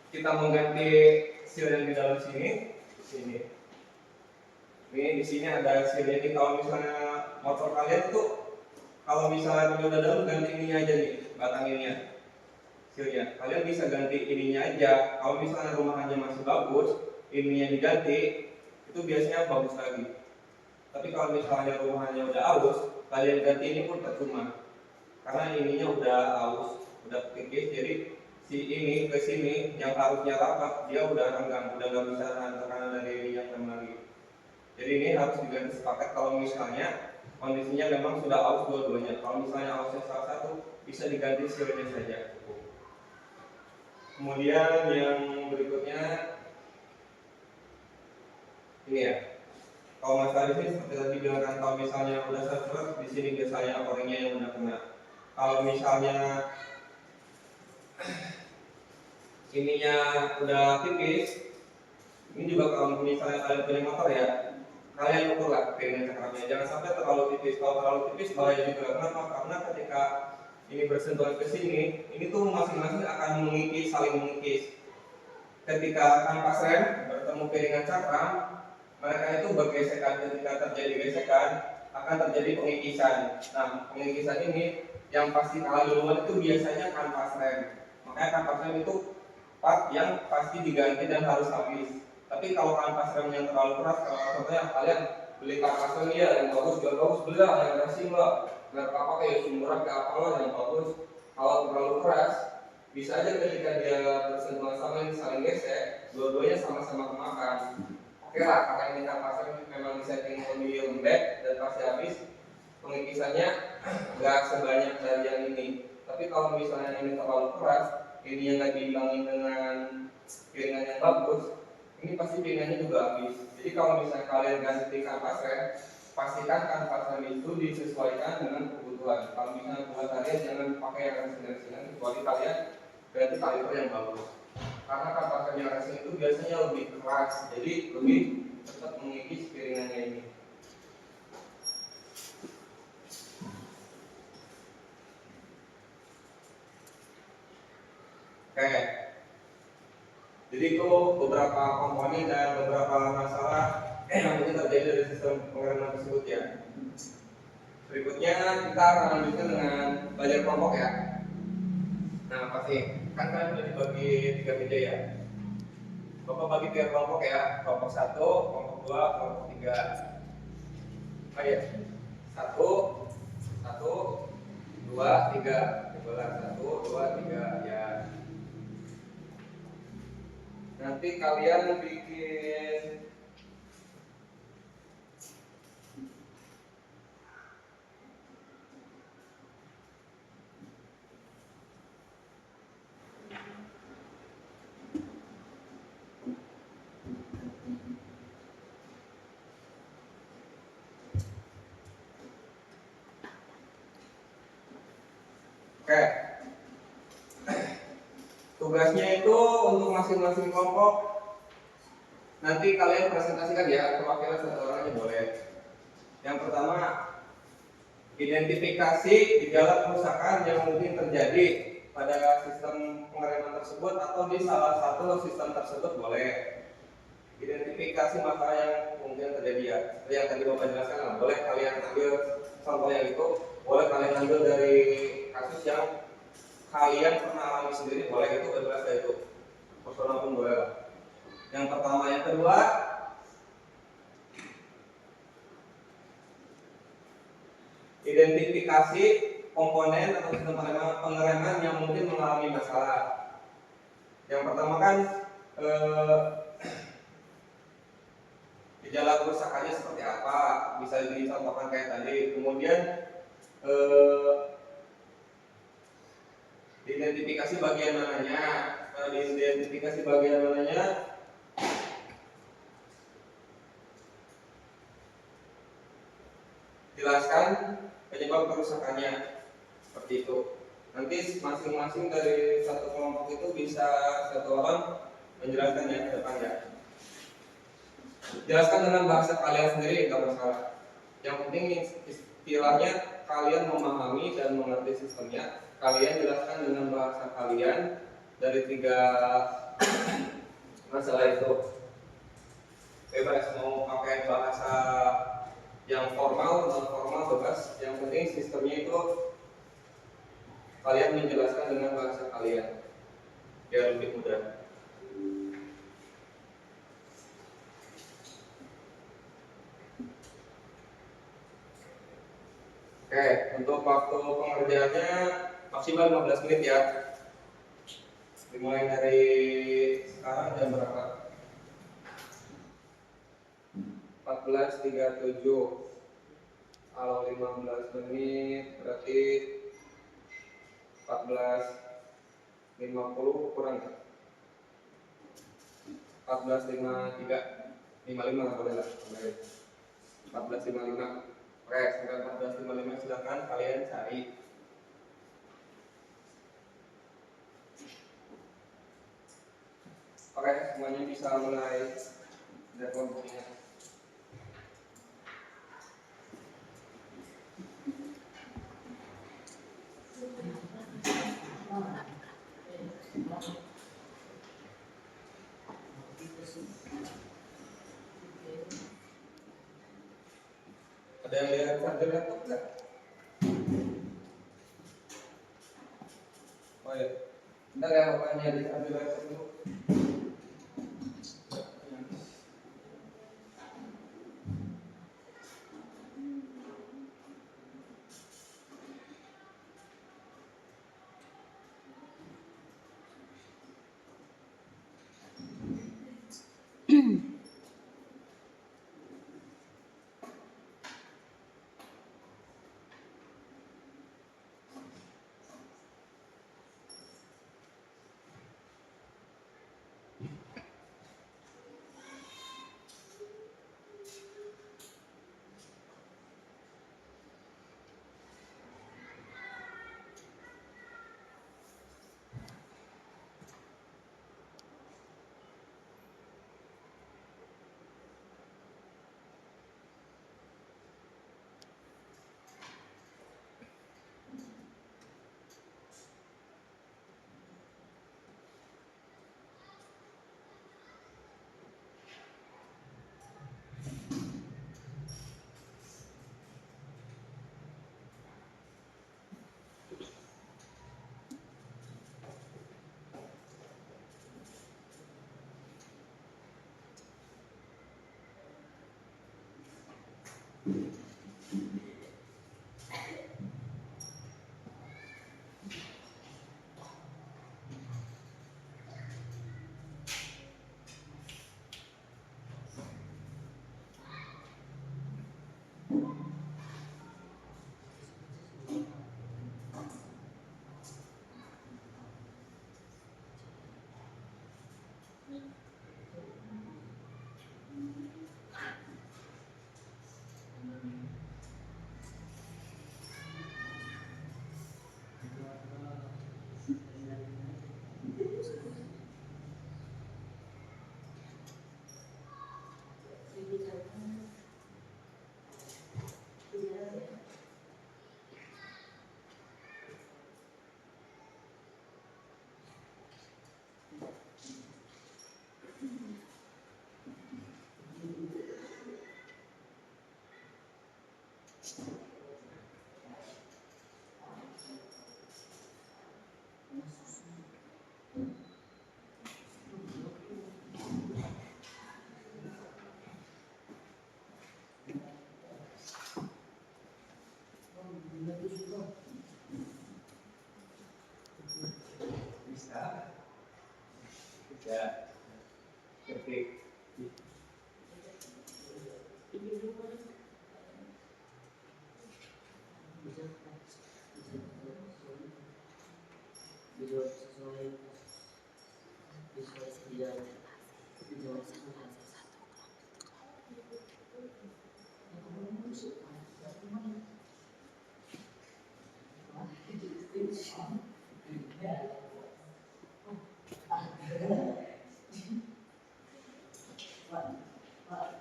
kita mengganti seal yang di dalam sini. Ini di sini ada seal ini. Kalau misalnya motor kalian tuh, kalau misalnya udah dalam, ganti ininya aja nih, batang ininya. Sealnya, kalian bisa ganti ininya aja. Kalau misalnya rumahannya masih bagus, ininya diganti, itu biasanya bagus lagi. Tapi kalau misalnya rumahannya udah aus, kalian ganti ini pun percuma. Karena ininya udah aus, udah tipis, jadi si ini ke sini yang harusnya rapat, dia udah renggang, udah nggak bisa nahan tekanan dari ini yang lagi. Jadi ini harus diganti sepaket kalau misalnya kondisinya memang sudah aus dua-duanya. Kalau misalnya ausnya salah satu, bisa diganti sealnya saja. Kemudian yang berikutnya ini ya. Kalau masalah di sini seperti tadi bilang kan, kalau misalnya udah seret di sini biasanya oringnya yang udah kena. Kalau misalnya ininya udah tipis, ini juga kalau misalnya kalian punya motor ya, kalian ukur lah piringan cakramnya. Jangan sampai terlalu tipis. Kalau terlalu tipis bahaya juga. Kenapa? Karena ketika ini bersentuhan ke sini, ini tuh masing-masing akan mengikis, saling mengikis. Ketika kampas rem bertemu piringan cakram, mereka itu bergesekan. Ketika terjadi gesekan, akan terjadi pengikisan. Nah, pengikisan ini yang pasti kalah duluan itu biasanya kampas rem. Makanya kampas rem itu part yang pasti diganti dan harus habis. Tapi kalau kampas rem yang terlalu keras, kalau contohnya kalian beli kampas rem ya yang bagus, jual bagus, beli lah yang racing lah. Merek apa kayak Sumberak kayak apa lah yang bagus. Kalau terlalu keras, bisa aja ketika dia bersentuhan sama ini saling gesek, dua-duanya sama-sama kemakan. Oke lah, karena ini kampas rem memang disetting lebih lembek dan pasti habis, pengikisannya nggak sebanyak dari yang ini. Tapi kalau misalnya ini terlalu keras, ini yang nggak diimbangi dengan piringan yang bagus, ini pasti piringannya juga habis. Jadi kalau misalnya kalian ganti kampas rem, pastikan kampas rem itu disesuaikan dengan kebutuhan. Kalau misalnya buat kalian jangan pakai yang racing-racingan, kecuali kalian ganti kaliper yang bagus. Karena kampas rem yang racing itu biasanya lebih keras, jadi lebih cepat mengikis piringannya ini. Oke, jadi itu beberapa komponen dan beberapa masalah yang mungkin terjadi dari sistem pengereman tersebut ya. Berikutnya kita akan lanjutkan dengan belajar kelompok ya. Nah pasti kan kalian sudah dibagi 3 meja ya. Bapak bagi 3 kelompok ya, kelompok 1, kelompok 2, kelompok 3. Ayo, 1, 2, 3. Coba 1, 2, 3 ya. Nanti kalian bikin oke. Tugasnya itu untuk masing-masing kelompok nanti kalian presentasikan ya, perwakilan 1 orang aja boleh. Yang pertama, identifikasi gejala kerusakan yang mungkin terjadi pada sistem pengereman tersebut atau di salah satu sistem tersebut boleh. Identifikasi masalah yang mungkin terjadi ya, seperti yang tadi Bapak jelaskan lah. Boleh kalian ambil contoh yang itu, boleh kalian ambil dari kasus yang kalian pernah alami sendiri, boleh, itu bebas ya, itu personal pun boleh lah. Yang pertama. Yang kedua, identifikasi komponen atau sistem pengereman yang mungkin mengalami masalah. Yang pertama kan gejala kerusakannya seperti apa, bisa dicontohkan kayak tadi. Kemudian identifikasi bagian mananya. Diidentifikasi bagian mananya, jelaskan penyebab kerusakannya, seperti itu. Nanti masing-masing dari satu kelompok itu bisa satu orang menjelaskan ya ke depan ya. Jelaskan dengan bahasa kalian sendiri, nggak masalah. Yang penting istilahnya kalian memahami dan mengerti sistemnya. Kalian jelaskan dengan bahasa kalian dari 3 masalah itu. Bebas mau pakai bahasa yang formal, non formal, bebas. Yang penting sistemnya itu kalian menjelaskan dengan bahasa kalian biar lebih mudah. Oke, untuk waktu pengerjaannya maksimal 15 menit ya. Dimulai dari sekarang jam berapa? 14.37. Kalau 15 menit berarti 14.50 kurang ya? 14.53, 55 boleh lah. 14.55. Oke, sampai 14.55 silakan kalian cari. Oke, semuanya bisa mulai dari kelompoknya. Ada yang lihat charger laptop nggak? Oh ya, ntar ya bapaknya di charger laptop dulu.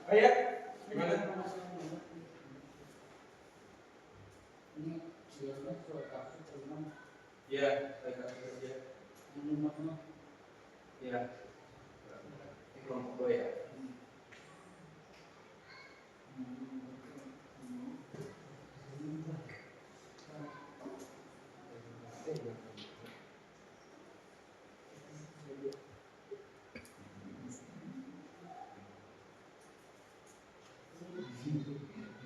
Oh ya, gimana? Ini dia surat kasus terima Iya, saya kasih kerja. ini makna Iya. Ini kelompok gue ya.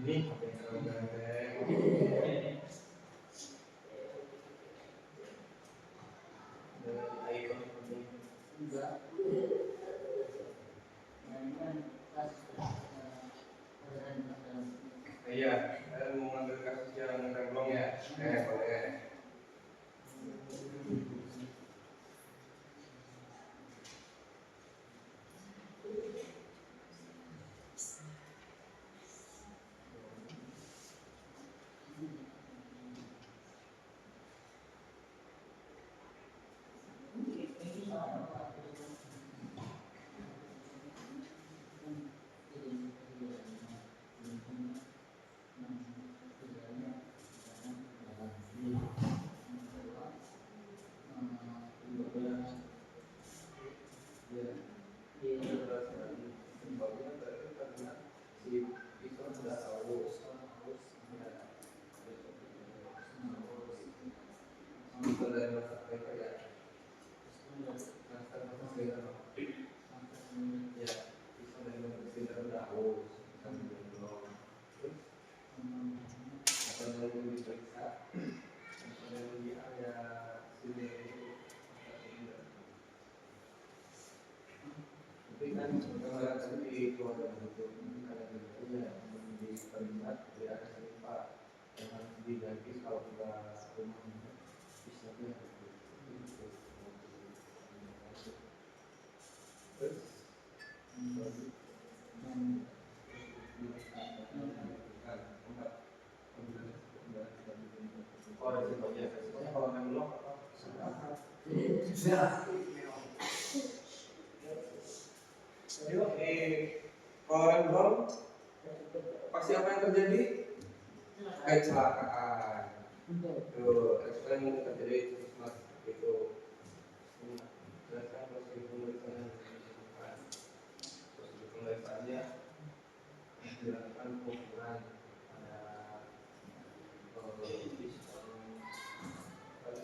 Ini apa yang terlalu ganteng? Dengan icon seperti ini. juga ini kan pas Iya, saya mau ngambil kasus yang remblong ya. Boleh. Tapi kan kemarin tadi di keluarga itu ada bedanya di terlibat di atas pak yang harus diganti kalau kita rumahnya bisnisnya terus oh resikonya kalau memang lo yuk kalau remblong pasti apa yang terjadi? Kecelakaan. Tuh, ekspresi yang terjadi itu seperti itu. Jelaskan prosedur pemeriksaan yang dilakukan. Prosedur pemeriksaannya dilakukan pengukuran pada pengukuran pada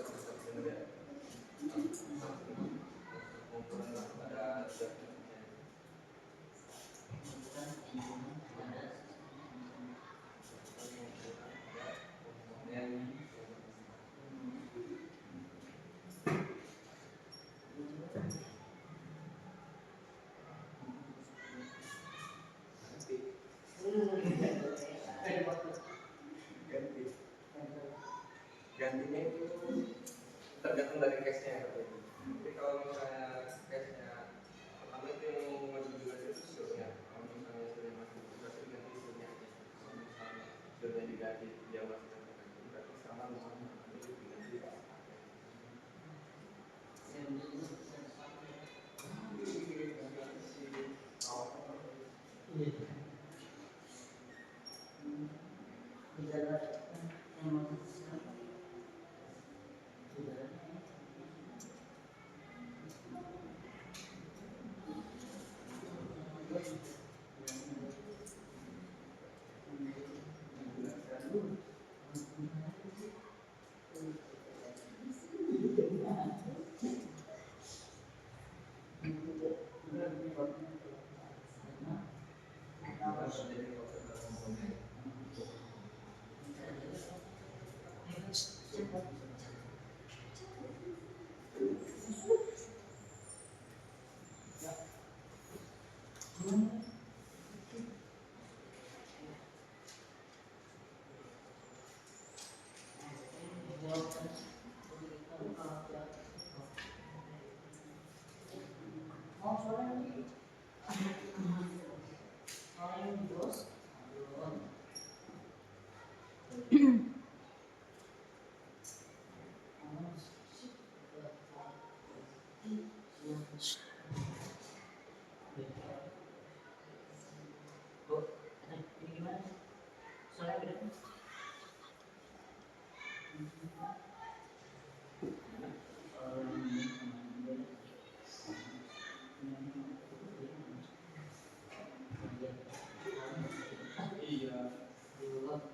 gantinya itu tergantung dari case-nya katanya. Jadi kalau misalnya case-nya pertama itu yang mengajukan itu surnya. Kalau misalnya surnya masih berarti ganti surnya aja. Kalau misalnya surnya diganti dia masih ganti berarti sama rumahnya itu diganti pak.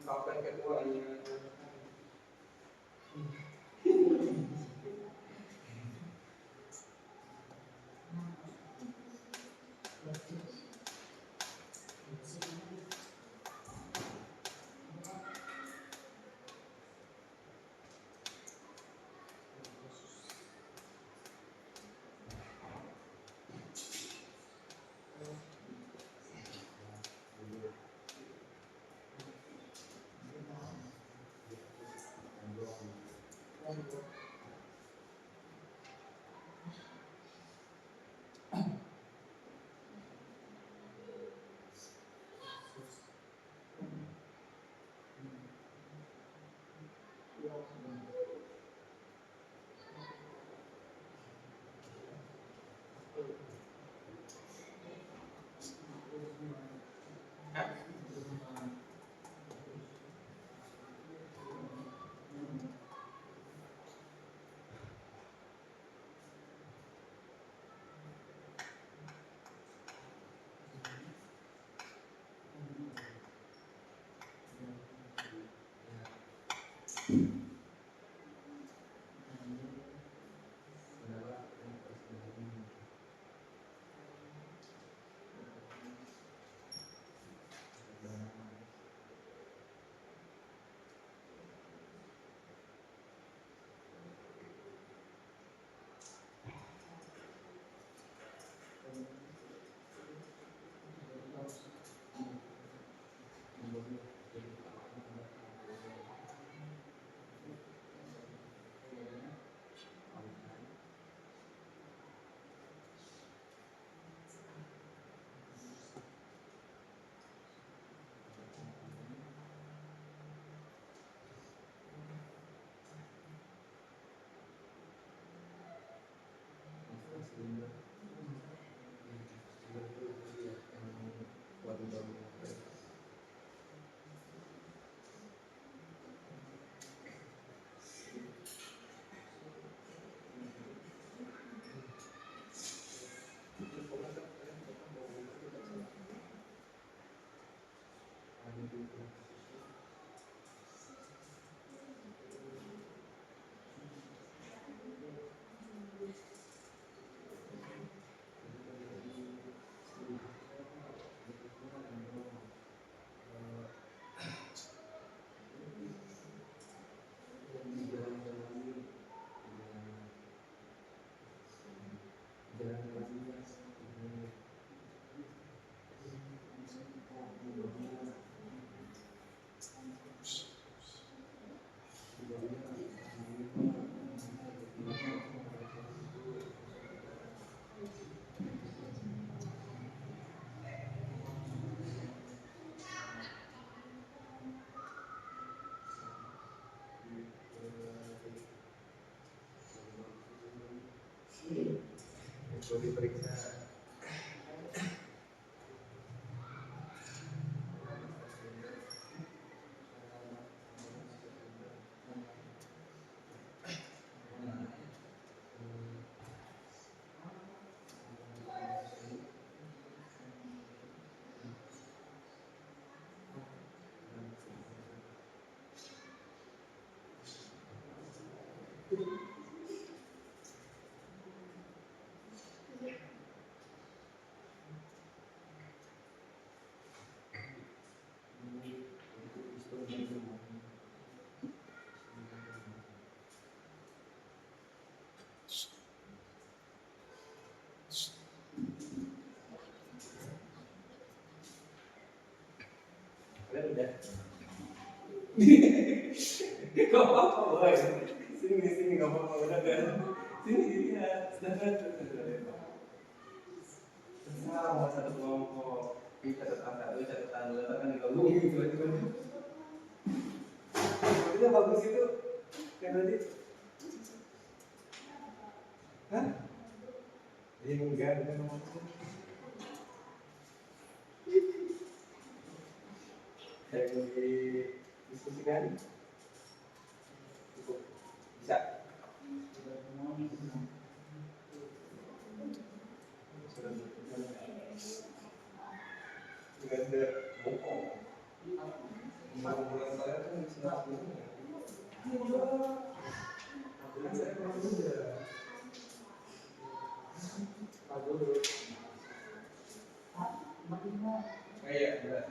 kapten ketuanya. Perlu diperiksa. Kalian udah? Gak apa-apa, boy. Sini gak apa-apa, udah kan? Sini, iya. Terserah mau satu kelompok. Ini catatan satu, catatan dua, kan digabungin tiba-tiba. Itu bagus itu, kan tadi? Hah? Ini enggak, bukan ngomongnya. Saya mau didiskusikan. Cukup. Bisa. Sudah bokong. Bulan saya kan di sana sebelumnya. Bulan saya pernah juga. Iya, benar.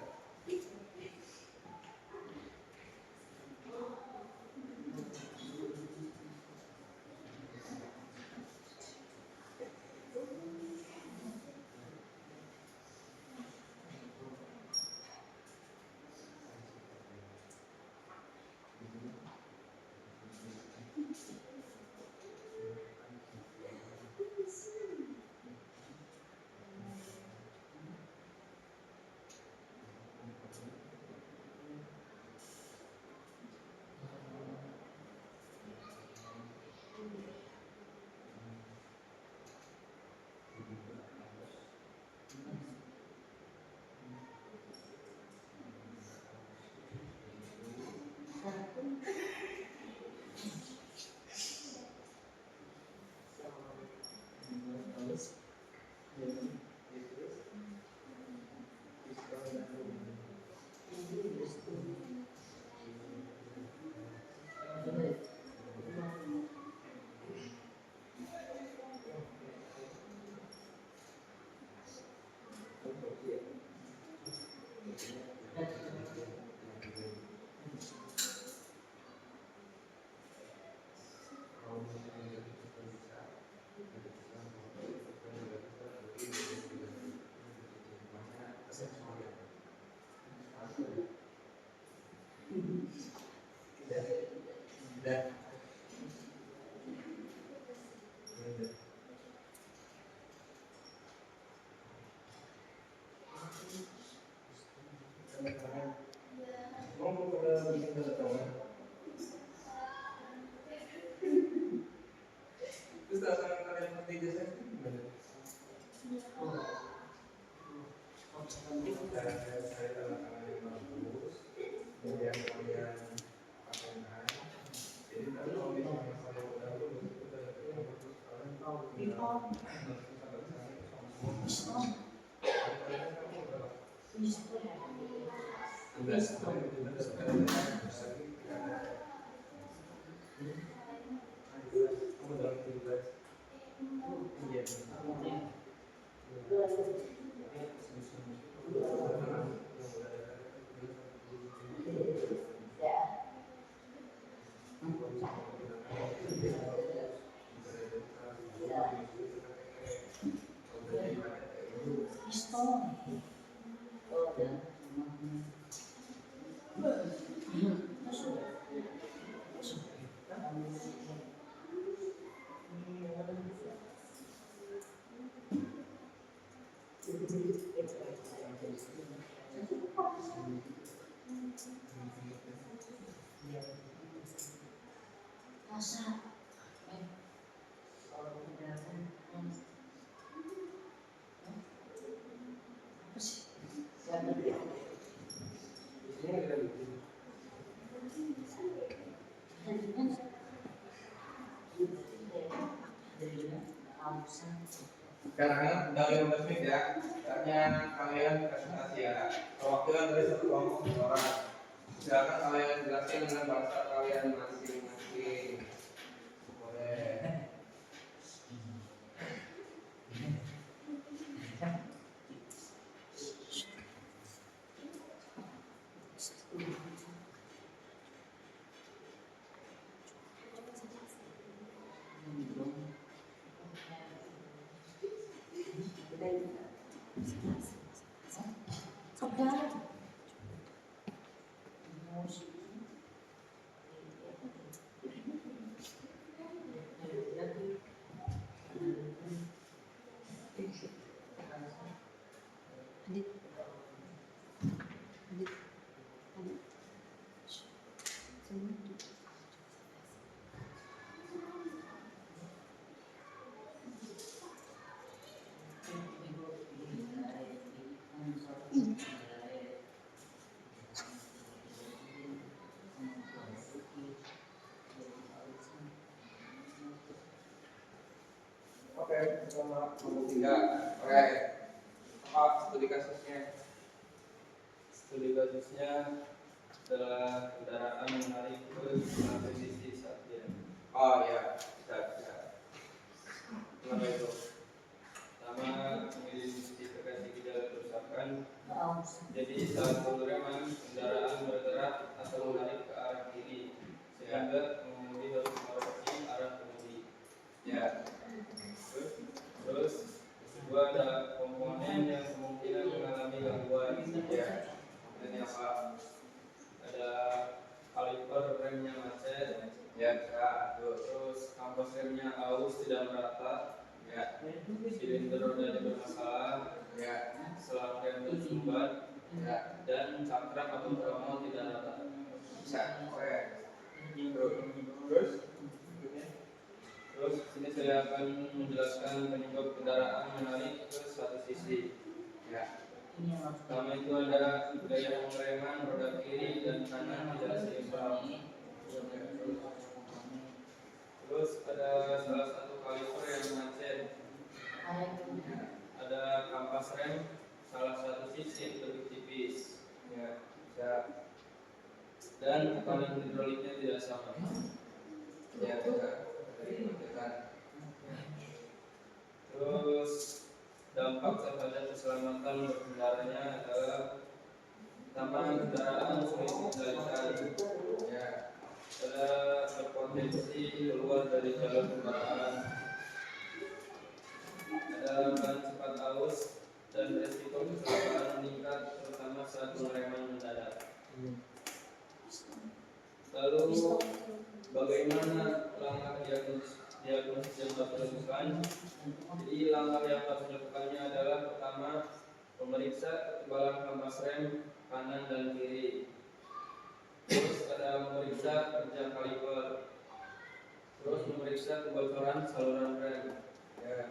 Terus dasar kalian seperti jasa itu gimana? Saya tanda tangan yang bagus, kemudian kalian pakaikan. Jadi tadi kalau misalnya saya udah lulus itu udah bagus, kalian tahu tinggal karena udah 15 menit ya, katanya kalian presentasi ya. Perwakilan dari satu kelompok orang. Silakan kalian jelaskan dengan bahasa kalian masing-masing. Boleh. Oke, nomor 3. Oke. Apa studi kasusnya? Studi kasusnya setelah kendaraan menarik ke satu sisi saat direm. Oh ya, bisa. Kenapa itu? Pertama, mengidentifikasi gejala kerusakan. Aus. Jadi saat pengereman kendaraan bergerak atau menarik ke arah kiri, sehingga pengemudi harus mengoreksi arah kemudi. Ya. Terus kedua, ada komponen yang kemungkinan mengalami gangguan. Ya. Ini apa? Ada kaliper remnya macet, Ya, bisa. terus kampas remnya aus tidak merata, Ya. silinder rodanya bermasalah, Ya. selang rem tersumbat, Ya. dan cakram atau tromol tidak rata. Bisa. Oke. Terus? Terus sini saya akan menjelaskan penyebab kendaraan menarik ke satu sisi. Ya. Pertama itu ada gaya pengereman roda kiri dan kanan tidak seimbang. Terus ada salah satu kaliper yang macet. Ada kampas rem salah satu sisi lebih tipis. Ya. Bisa. Dan tekanan hidroliknya tidak sama. Ya, bisa. Bisa. Terus dampak terhadap keselamatan berkendaranya adalah pertama, kendaraan sulit dikendalikan. Ya. Ada berpotensi keluar dari jalur kendaraan. Ada ban cepat aus dan resiko kecelakaan meningkat terutama saat pengereman mendadak. Lalu bagaimana langkah diagnosis yang harus dilakukan? Jadi langkah yang harus dilakukannya adalah pertama, memeriksa ketebalan kampas rem kanan dan kiri. Terus ada memeriksa kerja kaliper. Terus memeriksa kebocoran saluran rem. Ya.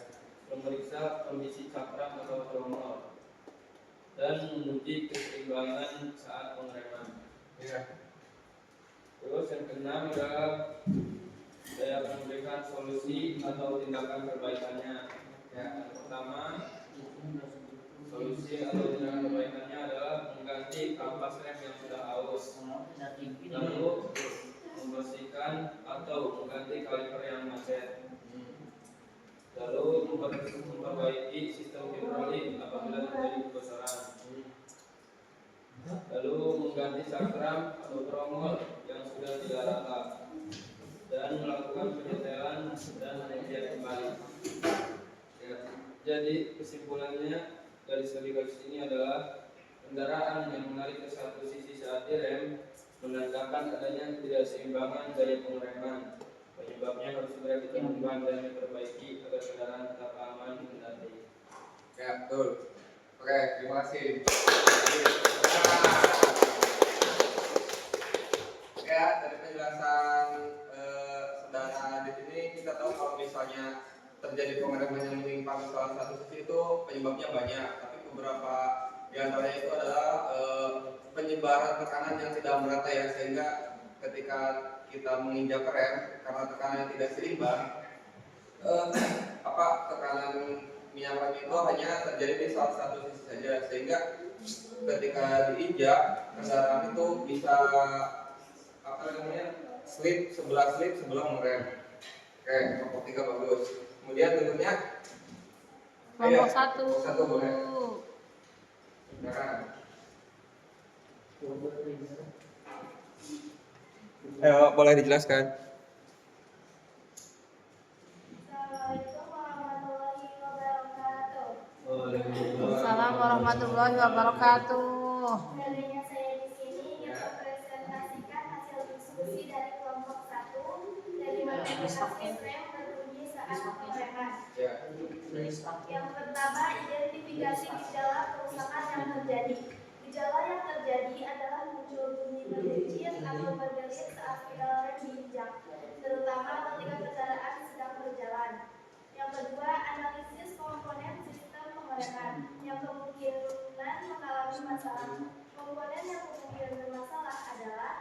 Memeriksa kondisi cakram atau tromol. Dan menguji keseimbangan saat pengereman. Ya. Terus yang keenam adalah saya akan memberikan solusi atau tindakan perbaikannya. Ya, yang pertama, solusi atau tindakan perbaikannya adalah mengganti kampas rem yang sudah aus, lalu membersihkan atau mengganti kaliper yang macet, lalu memperbaiki sistem hidrolik apabila terjadi kebocoran, lalu mengganti cakram atau tromol yang sudah tidak rata, dan melakukan penyetelan dan menjahit kembali. Ya, jadi kesimpulannya dari studi kasus ini adalah kendaraan yang menarik ke satu sisi saat direm menandakan adanya ketidakseimbangan gaya pengereman. Penyebabnya harus segera ditemukan dan diperbaiki agar kendaraan tetap aman dikendari. Ya, betul. Oke, terima kasih. Ya, dari penjelasan saudara di sini kita tahu kalau misalnya terjadi pengereman yang menyimpang salah satu sisi itu penyebabnya banyak, tapi beberapa di antaranya itu adalah penyebaran tekanan yang tidak merata ya, sehingga ketika kita menginjak rem karena tekanan tidak seimbang, tekanan minyak rem itu hanya terjadi di salah satu sisi saja, sehingga ketika diinjak kendaraan itu bisa slip sebelah mengerem. Oke, kelompok 3 bagus. Kemudian berikutnya kelompok 1. satu boleh. Silakan. Ayo, boleh dijelaskan. Assalamualaikum warahmatullahi wabarakatuh. Waalaikumsalam warahmatullahi wabarakatuh. Adanya saya di sini ingin mempresentasikan hasil diskusi dari kelompok 1 dari materi kasus rem berbunyi saat pengereman. Ya. Yang pertama, identifikasi gejala kerusakan yang terjadi. Gejala yang terjadi adalah muncul bunyi berdenyut atau berderit saat pedal rem diinjak, terutama ketika kendaraan sedang berjalan. Yang kedua, analisis komponen sistem pengereman yang kemungkinan mengalami masalah. Komponen yang kemungkinan bermasalah adalah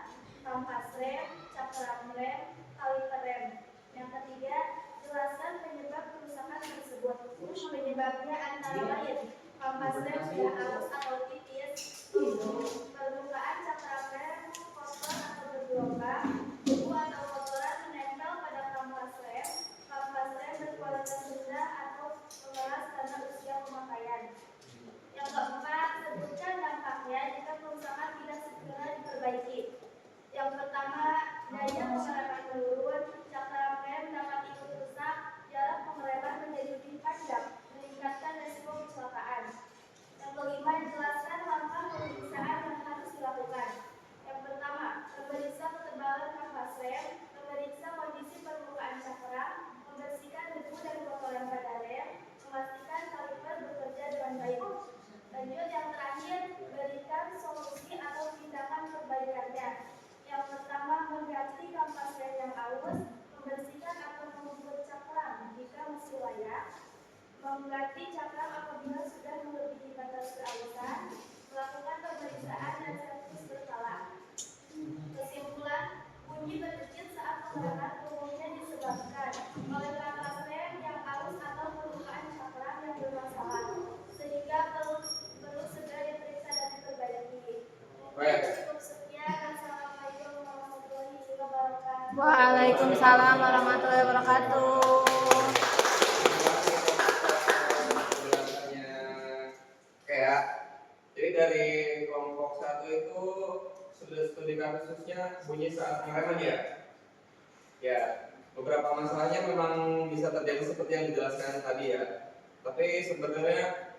kampas rem, cakram rem, kaliper rem. Yang ketiga, jelaskan penyebab kerusakan tersebut. Penyebabnya antara lain kampas rem sudah halus atau tipis, permukaan cakram rem Lanjut yang terakhir, berikan solusi atau tindakan perbaikannya. Yang pertama, mengganti kampas rem yang halus, membersihkan atau mengukur cakram jika masih layak, mengganti cakram apabila sudah melebihi batas kehalusan, melakukan pemeriksaan dan servis berkala. Kesimpulan, bunyi berdecit saat pengereman umumnya disebabkan oleh kampas rem yang halus atau perlukaan cakram yang bermasalah, sehingga perlu segera diperiksa dan diperbaiki. Cukup sekian. Assalamualaikum warahmatullahi wabarakatuh. Waalaikumsalam warahmatullahi wabarakatuh. Penjelasannya. Oke ya. Jadi dari kelompok 1 itu sudah studi kasusnya bunyi saat pengereman ya. Ya, beberapa masalahnya memang bisa terjadi seperti yang dijelaskan tadi ya. Tapi sebenarnya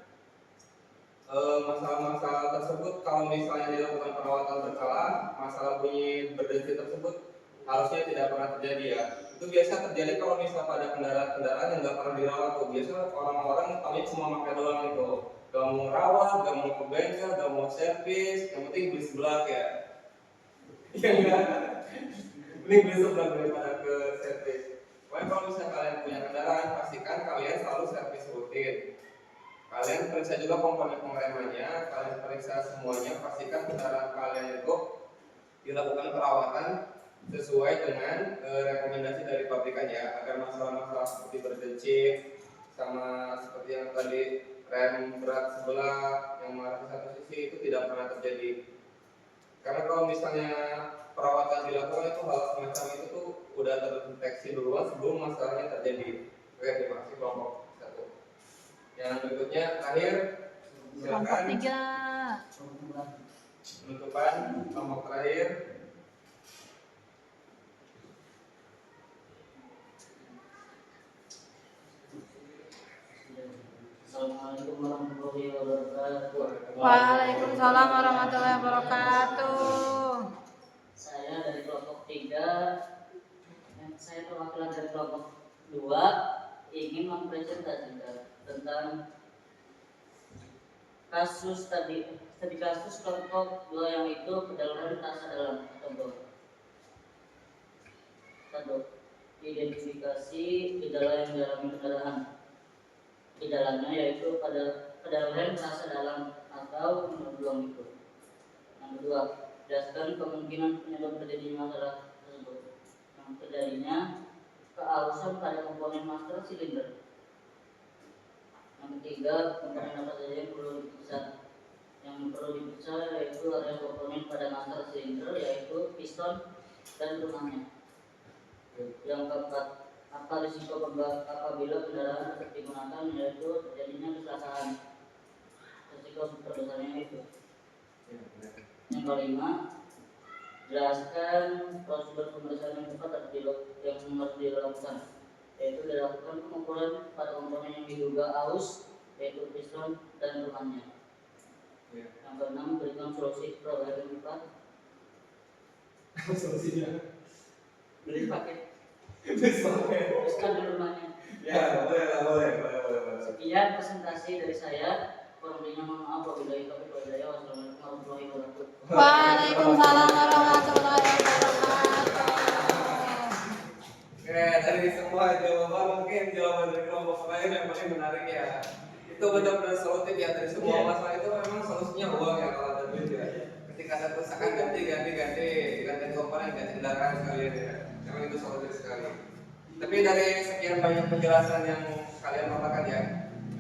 masalah-masalah tersebut kalau misalnya dilakukan perawatan berkala, masalah bunyi berdecit tersebut harusnya tidak pernah terjadi ya. Itu biasa terjadi kalau misalnya pada kendaraan-kendaraan yang nggak pernah dirawat tuh. Biasa orang-orang tahunya cuma pakai doang itu. Gak mau rawat, gak mau ke bengkel, gak mau servis, yang penting beli sebelah ya. Iya enggak? Mending beli sebelah daripada ke servis. Pokoknya kalau misalnya kalian punya kendaraan, pastikan kalian selalu servis rutin. Kalian periksa juga komponen pengeremannya, kalian periksa semuanya, pastikan kendaraan kalian itu dilakukan perawatan sesuai dengan rekomendasi dari pabrikan ya, agar masalah-masalah seperti berdecit sama seperti yang tadi rem berat sebelah yang mengarah ke satu sisi itu tidak pernah terjadi. Karena kalau misalnya perawatan dilakukan itu hal semacam itu tuh udah terdeteksi duluan sebelum masalahnya terjadi. Oke, terima kasih kelompok 1. Yang berikutnya terakhir, Kelompok silakan 3. penutupan kelompok terakhir. Assalamualaikum warahmatullahi wabarakatuh. Waalaikumsalam warahmatullahi wabarakatuh. Saya dari kelompok 3, saya perwakilan dari kelompok 2 ingin mempresentasikan tentang kasus tadi kasus kelompok 2 yang itu kedalaman rasa dalam contoh. 1. Identifikasi gejala yang dialami kendaraan. Gejalanya yaitu pada kedalaman rasa dalam atau menurun itu. Yang kedua, jelaskan kemungkinan penyebab terjadinya masalah tersebut. Yang terjadinya kehalusan pada komponen master silinder. Yang ketiga, komponen apa saja yang perlu diperiksa. Yang perlu diperiksa yaitu adalah komponen pada master silinder, yaitu piston dan rumahnya. Yang keempat, apa risiko apabila kendaraan tetap digunakan, yaitu terjadinya kecelakaan. Risiko terbesarnya itu. Yang kelima, jelaskan prosedur pemeriksaan yang tepat yang harus dilakukan, yaitu dilakukan pengukuran pada komponen yang diduga aus, yaitu piston dan rumahnya. Yang keenam, berikan solusi perbaikan pipa. Solusinya Beli paket. Bismillah. Piston di rumahnya. Ya, boleh. Sekian presentasi dari saya. Kurang lebihnya mohon maaf. Wabillahi taufiq wal hidayah. Wassalamualaikum warahmatullahi wabarakatuh. Waalaikumsalam warahmatullahi wabarakatuh. Oke, dari semua jawaban mungkin jawaban dari kelompok lain yang paling menarik ya. Itu benar-benar solutif ya, dari semua masalah itu memang solusinya uang ya kalau ada duit ya. Ketika ada kerusakan ganti komponen, ganti kendaraan sekalian ya. Memang itu solutif sekali. Tapi dari sekian banyak penjelasan yang kalian paparkan ya,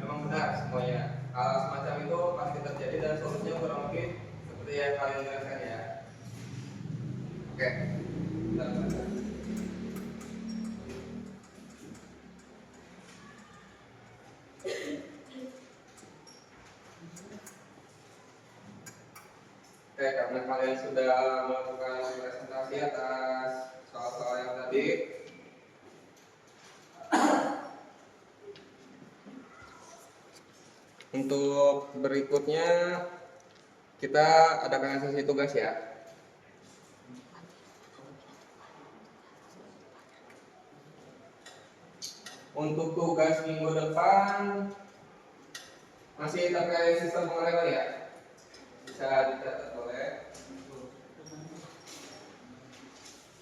memang benar semuanya. Hal semacam itu pasti terjadi dan solusinya kurang lebih seperti yang kalian jelaskan ya. Oke. Bentar. Oke, karena kalian sudah melakukan presentasi atas soal-soal yang tadi, untuk berikutnya kita adakan sesi tugas ya. Untuk tugas minggu depan Masih terkait sistem pengereman ya? Bisa dicatat boleh.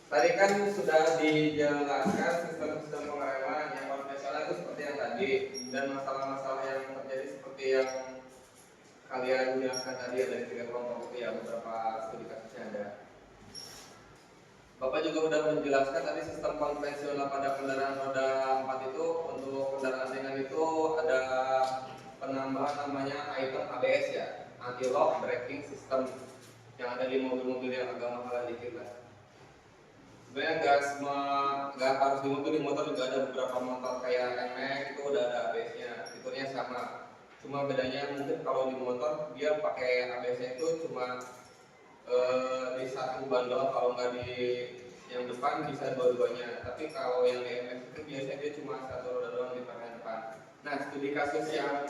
Tadi kan sudah dijelaskan sistem-sistem pengereman yang konvensional itu seperti yang tadi, dan masalah-masalah yang terjadi seperti yang kalian jelaskan tadi ada di 3 kelompok itu ya, beberapa studi kasusnya ada. Bapak juga sudah menjelaskan tadi sistem konvensional pada kendaraan roda 4 itu. Untuk kendaraan ringan itu ada penambahan namanya item ABS ya, anti-lock braking system, yang ada di mobil-mobil yang agak mahal dikit lah. Sebenarnya nggak harus di mobil, di motor juga ada beberapa motor kayak NMAX itu udah ada ABS-nya, fiturnya sama. Cuma bedanya mungkin kalau di motor dia pakai ABS-nya itu cuma di satu ban doang, kalau nggak di yang depan bisa dua-duanya. Tapi kalau yang di NMAX itu biasanya dia cuma satu roda doang di bagian depan. Nah, studi kasus yang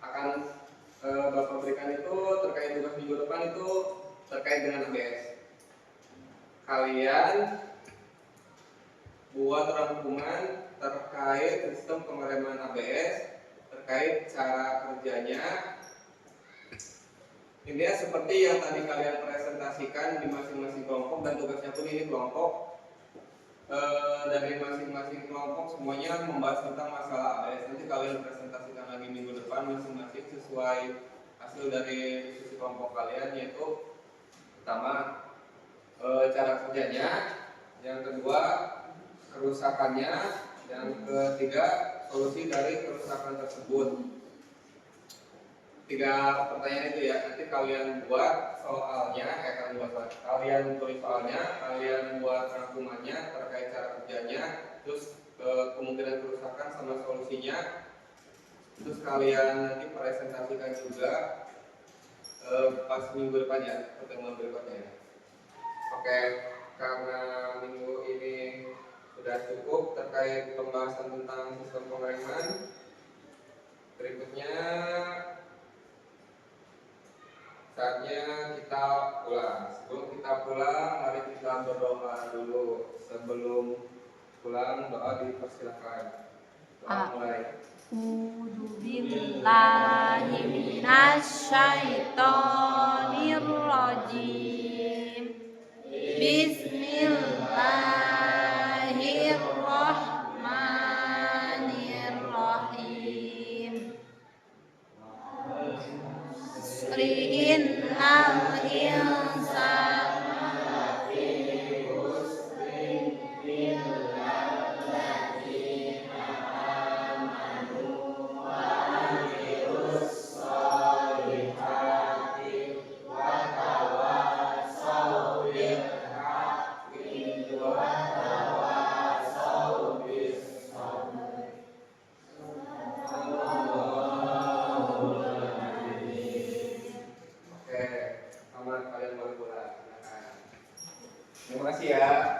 akan Bapak berikan itu terkait tugas minggu depan itu terkait dengan ABS. Kalian buat rangkuman terkait sistem pengereman ABS, terkait cara kerjanya. Ini seperti yang tadi kalian presentasikan di masing-masing kelompok, dan tugasnya pun ini kelompok. Dari masing-masing kelompok semuanya membahas tentang masalah ABS. Nanti kalian presentasikan lagi minggu depan masing-masing sesuai hasil dari diskusi kelompok kalian, yaitu pertama cara kerjanya, yang kedua kerusakannya, yang ketiga solusi dari kerusakan tersebut. 3 pertanyaan itu ya, nanti kalian buat soalnya, kalian tulis soalnya, kalian buat rangkumannya terkait cara kerjanya, terus kemungkinan kerusakan sama solusinya, terus kalian nanti presentasikan juga pas minggu depan ya, pertemuan berikutnya ya. Oke, karena minggu ini sudah cukup terkait pembahasan tentang sistem pengereman. Berikutnya saatnya kita pulang. Sebelum kita pulang, mari kita berdoa dulu. Sebelum pulang, doa dipersilakan. Doa mulai. A'udzu billahi minasyaitonir rajim. Bismillahirrahmanirrahim. Innal insana lafi khusrin illa alladziina amanu wa amilus sholihati wa tawassaw bil haqqi wa tawassaw bis sabr. Oke, selamat kalian boleh pulang. Terima kasih ya.